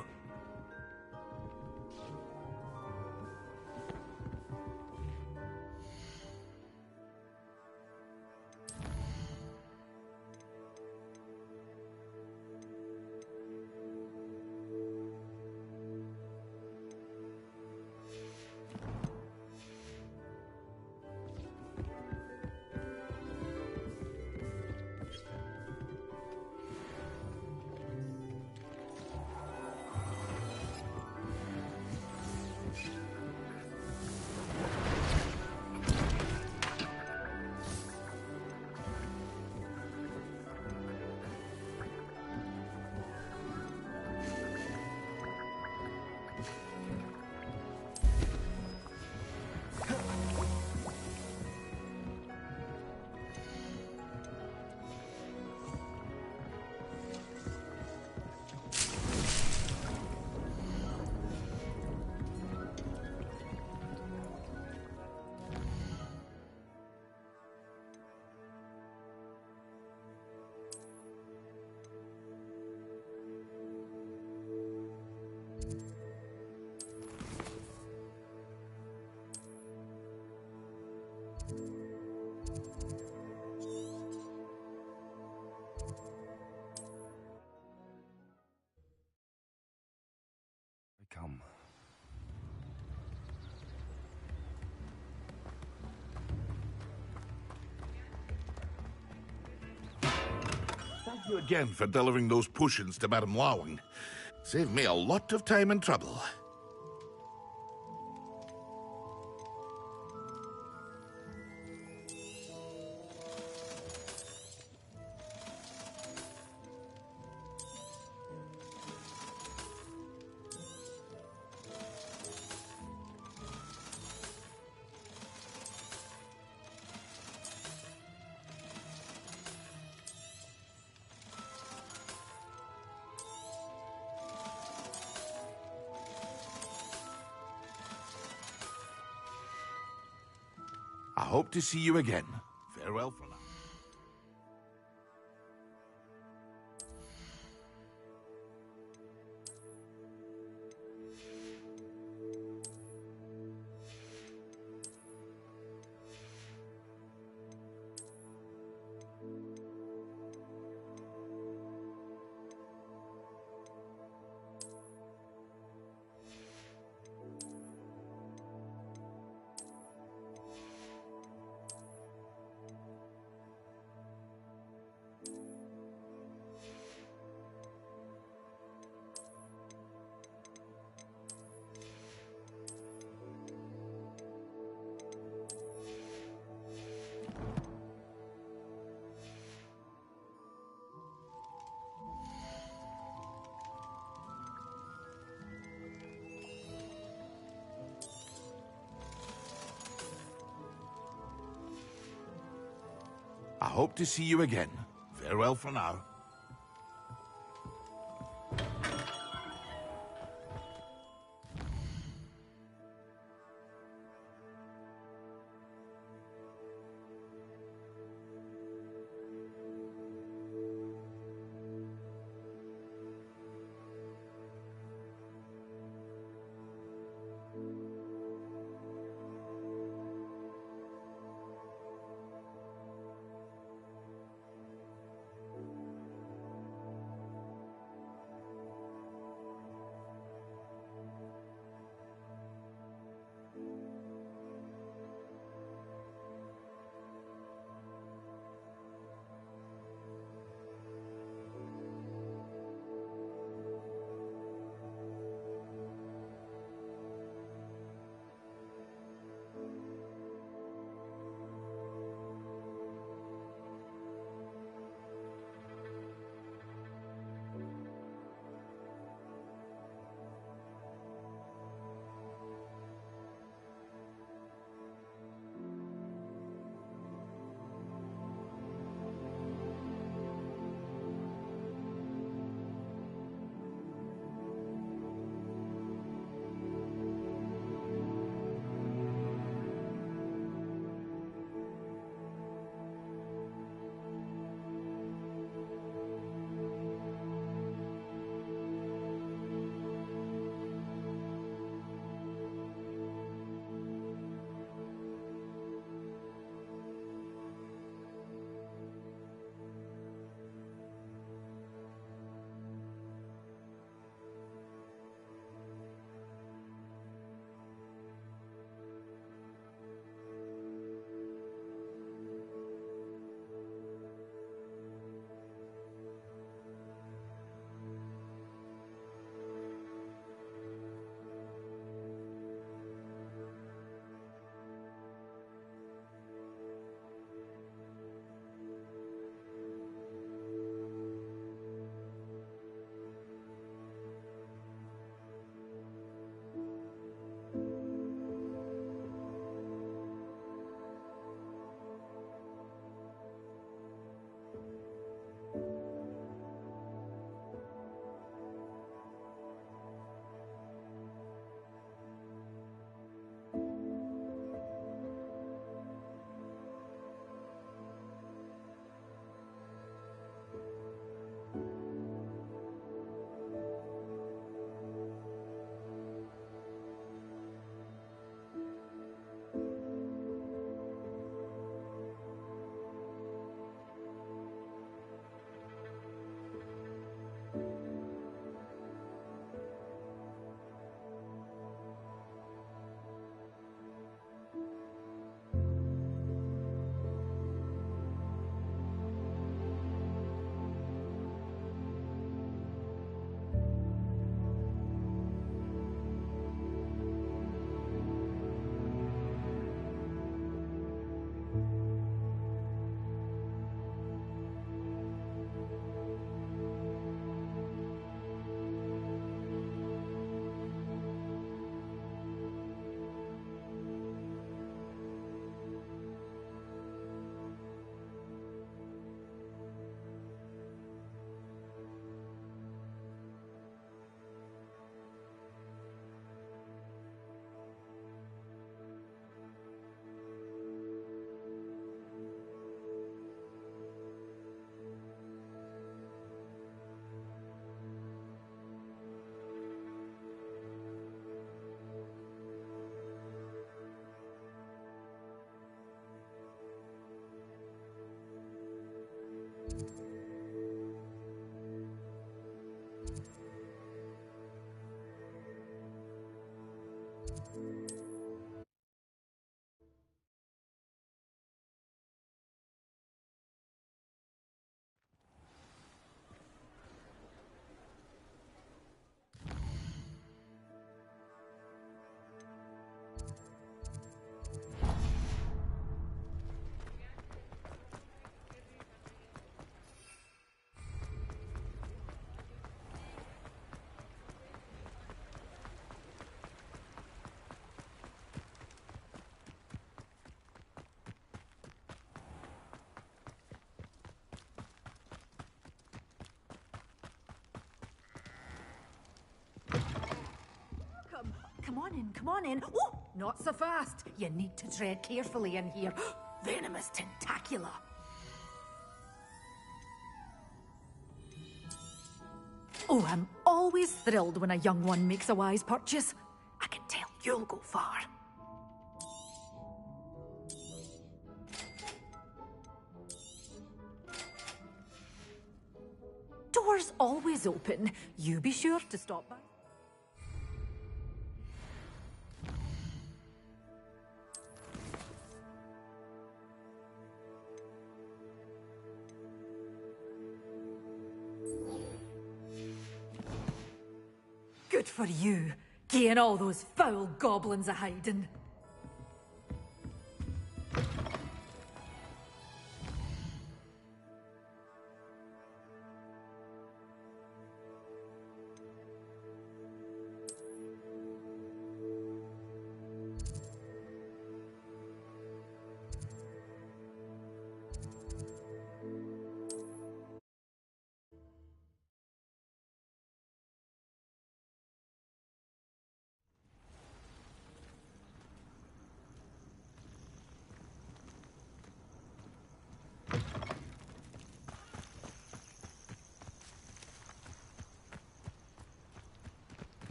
you again for delivering those potions to Madame Lawing. Saved me a lot of time and trouble. I hope to see you again. Farewell for now. I hope to see you again. Farewell for now. on in, come on in. Oh, not so fast. You need to tread carefully in here. Venomous tentacula. Oh, I'm always thrilled when a young one makes a wise purchase. I can tell you'll go far. Doors always open. You be sure to stop by. Good for you, getting all those foul goblins a hiding.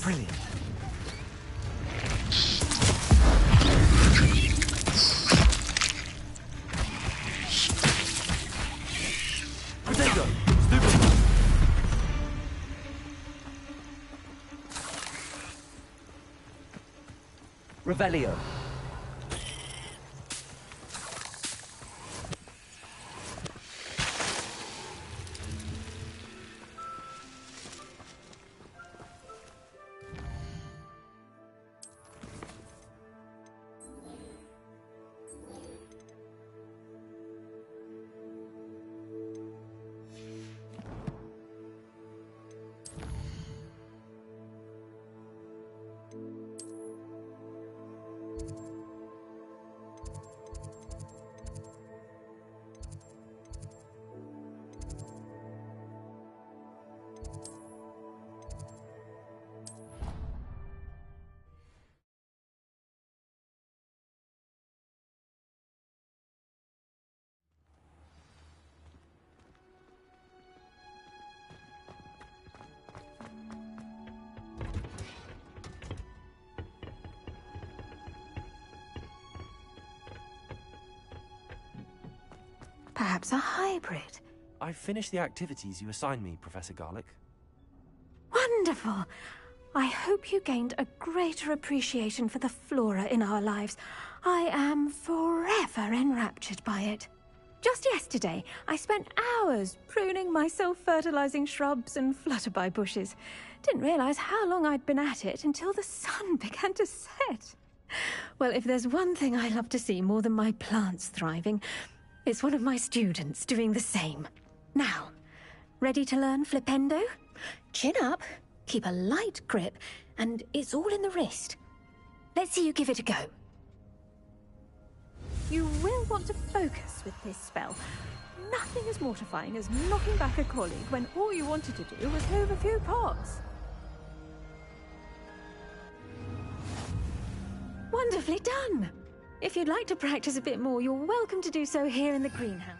Brilliant. Potato! Stupid! Revelio. Perhaps a hybrid. I've finished the activities you assigned me, Professor Garlic. Wonderful. I hope you gained a greater appreciation for the flora in our lives. I am forever enraptured by it. Just yesterday, I spent hours pruning my self-fertilizing shrubs and flutterby bushes. Didn't realize how long I'd been at it until the sun began to set. Well, if there's one thing I love to see more than my plants thriving, it's one of my students doing the same. Now, ready to learn Flipendo? Chin up, keep a light grip, and it's all in the wrist. Let's see you give it a go. You will want to focus with this spell. Nothing as mortifying as knocking back a colleague when all you wanted to do was move a few pots. Wonderfully done! If you'd like to practice a bit more, you're welcome to do so here in the greenhouse.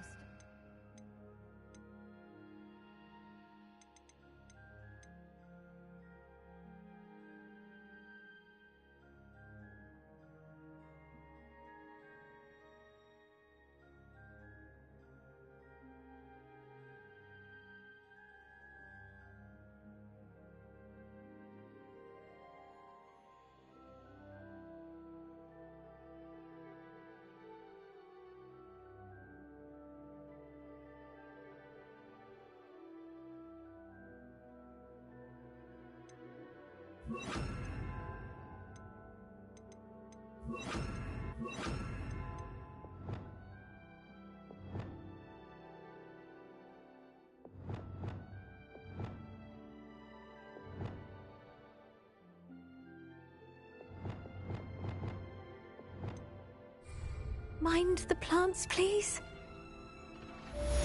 mind the plants, please?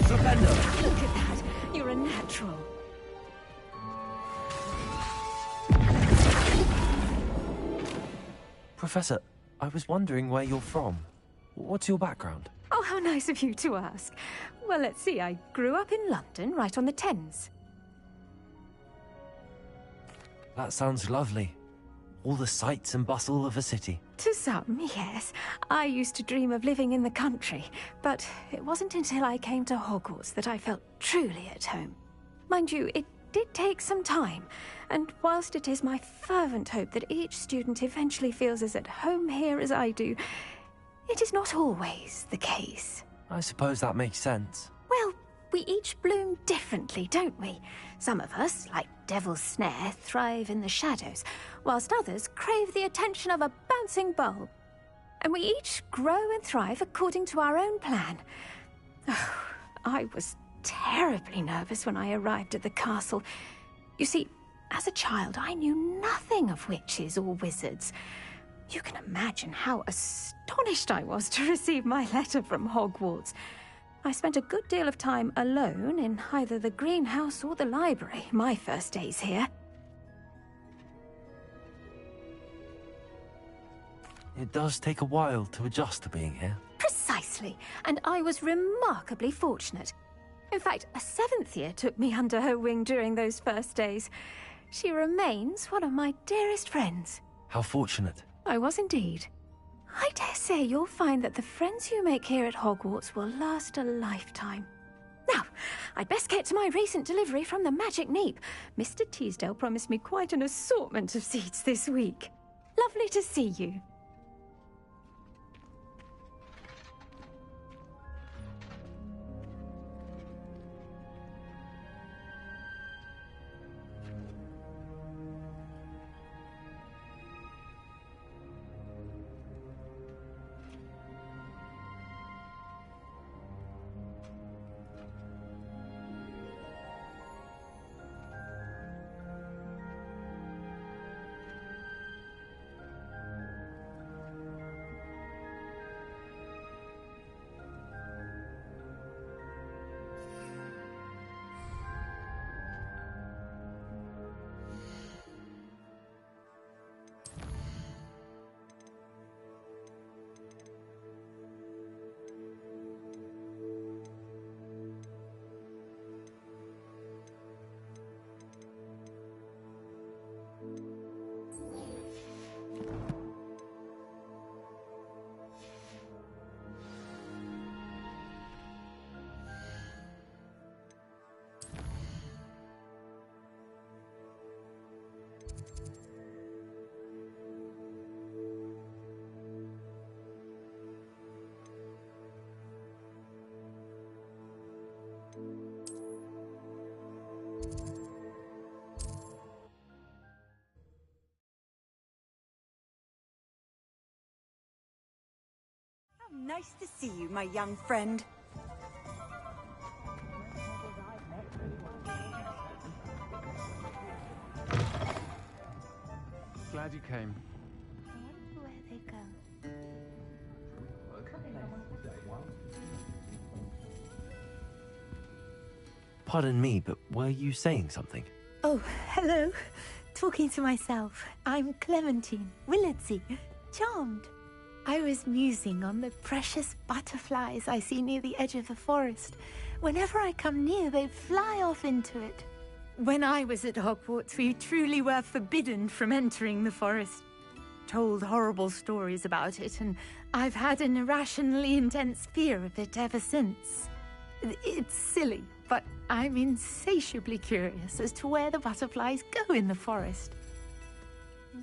Flipendo! Look at that! You're a natural. Professor, I was wondering where you're from. What's your background? Oh, how nice of you to ask. Well, let's see. I grew up in London, right on the Thames. That sounds lovely. All the sights and bustle of a city. To some, yes. I used to dream of living in the country, but it wasn't until I came to Hogwarts that I felt truly at home. Mind you, it did take some time, and whilst it is my fervent hope that each student eventually feels as at home here as I do, it is not always the case. I suppose that makes sense. Well, we each bloom differently, don't we? Some of us, like Devil's Snare, thrive in the shadows, whilst others crave the attention of a bouncing bulb. And we each grow and thrive according to our own plan. Oh, I was terribly nervous when I arrived at the castle. You see, as a child, I knew nothing of witches or wizards. You can imagine how astonished I was to receive my letter from Hogwarts. I spent a good deal of time alone in either the greenhouse or the library my first days here. It does take a while to adjust to being here. Precisely, and I was remarkably fortunate. In fact, a 7th year took me under her wing during those first days. She remains one of my dearest friends. How fortunate. I was indeed. I dare say you'll find that the friends you make here at Hogwarts will last a lifetime. Now, I'd best get to my recent delivery from the Magic Neep. Mr. Teasdale promised me quite an assortment of seeds this week. Lovely to see you. Nice to see you, my young friend. Glad you came. Where they go? Pardon me, but were you saying something? Oh, hello. Talking to myself. I'm Clementine Willardsey. Charmed. I was musing on the precious butterflies I see near the edge of the forest. Whenever I come near, they fly off into it. When I was at Hogwarts, we truly were forbidden from entering the forest. Told horrible stories about it, and I've had an irrationally intense fear of it ever since. It's silly, but I'm insatiably curious as to where the butterflies go in the forest.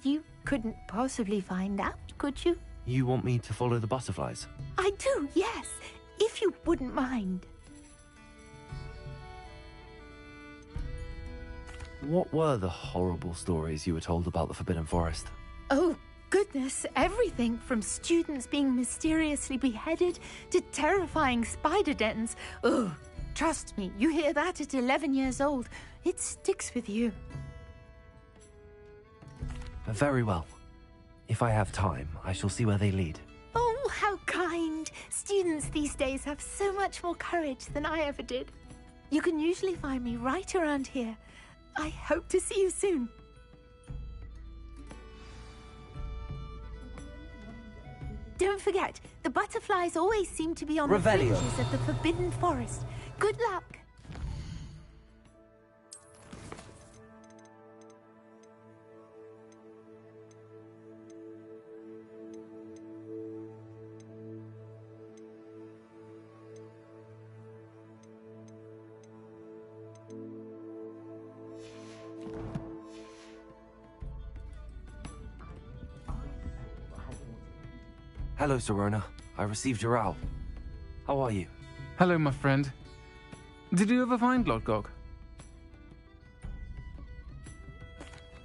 You couldn't possibly find out, could you? You want me to follow the butterflies? I do, yes, if you wouldn't mind. What were the horrible stories you were told about the Forbidden Forest? Oh, goodness, everything from students being mysteriously beheaded to terrifying spider dens. Oh, trust me, you hear that at 11 years old, it sticks with you. Very well. If I have time, I shall see where they lead. Oh, how kind. find students these days have so much more courage than I ever did. You can usually find me right around here. I hope to see you soon. Don't forget, the butterflies always seem to be on the Revelio. fringes of the Forbidden Forest. Good luck! Hello, Serona. I received your owl. How are you? Hello, my friend. Did you ever find Lodgok?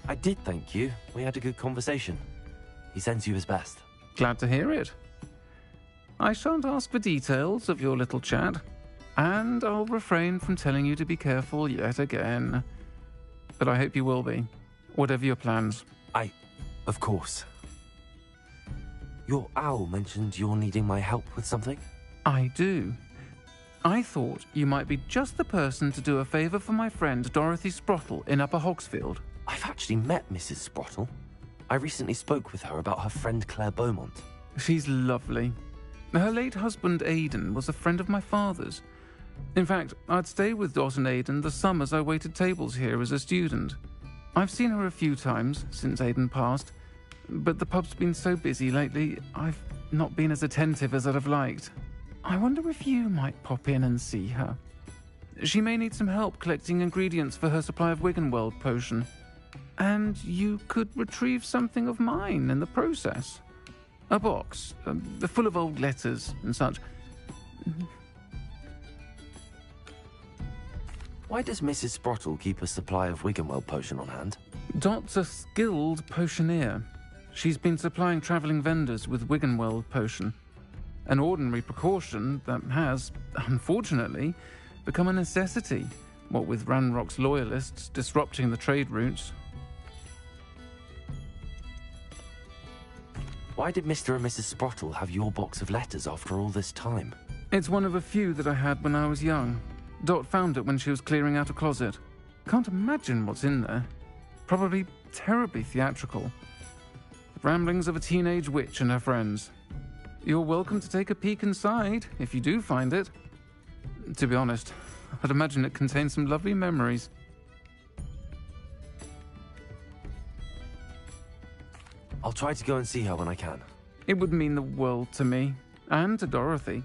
I did, thank you. We had a good conversation. He sends you his best. Glad to hear it. I shan't ask for details of your little chat, and I'll refrain from telling you to be careful yet again. But I hope you will be, whatever your plans. Of course. Your owl mentioned you're needing my help with something? I do. I thought you might be just the person to do a favour for my friend Dorothy Sprottle in Upper Hogsfield. I've actually met Mrs. Sprottle. I recently spoke with her about her friend Claire Beaumont. She's lovely. Her late husband Aidan was a friend of my father's. In fact, I'd stay with Dot and Aidan the summers I waited tables here as a student. I've seen her a few times since Aidan passed, but the pub's been so busy lately, I've not been as attentive as I'd have liked. I wonder if you might pop in and see her. She may need some help collecting ingredients for her supply of Wiggenweld potion. And you could retrieve something of mine in the process. A box, full of old letters and such. Why does Mrs. Sprottle keep a supply of Wiggenweld potion on hand? Dot's a skilled potioneer. She's been supplying travelling vendors with Wiggenweld potion. An ordinary precaution that has, unfortunately, become a necessity, what with Ranrock's loyalists disrupting the trade routes. Why did Mr. and Mrs. Sprottle have your box of letters after all this time? It's one of a few that I had when I was young. Dot found it when she was clearing out a closet. Can't imagine what's in there. Probably terribly theatrical. The ramblings of a teenage witch and her friends. You're welcome to take a peek inside, if you do find it. To be honest, I'd imagine it contains some lovely memories. I'll try to go and see her when I can. It would mean the world to me, and to Dorothy.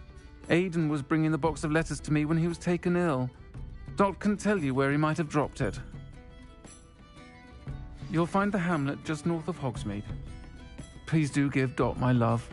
Aidan was bringing the box of letters to me when he was taken ill. Dot can tell you where he might have dropped it. You'll find the hamlet just north of Hogsmeade. Please do give Dot my love.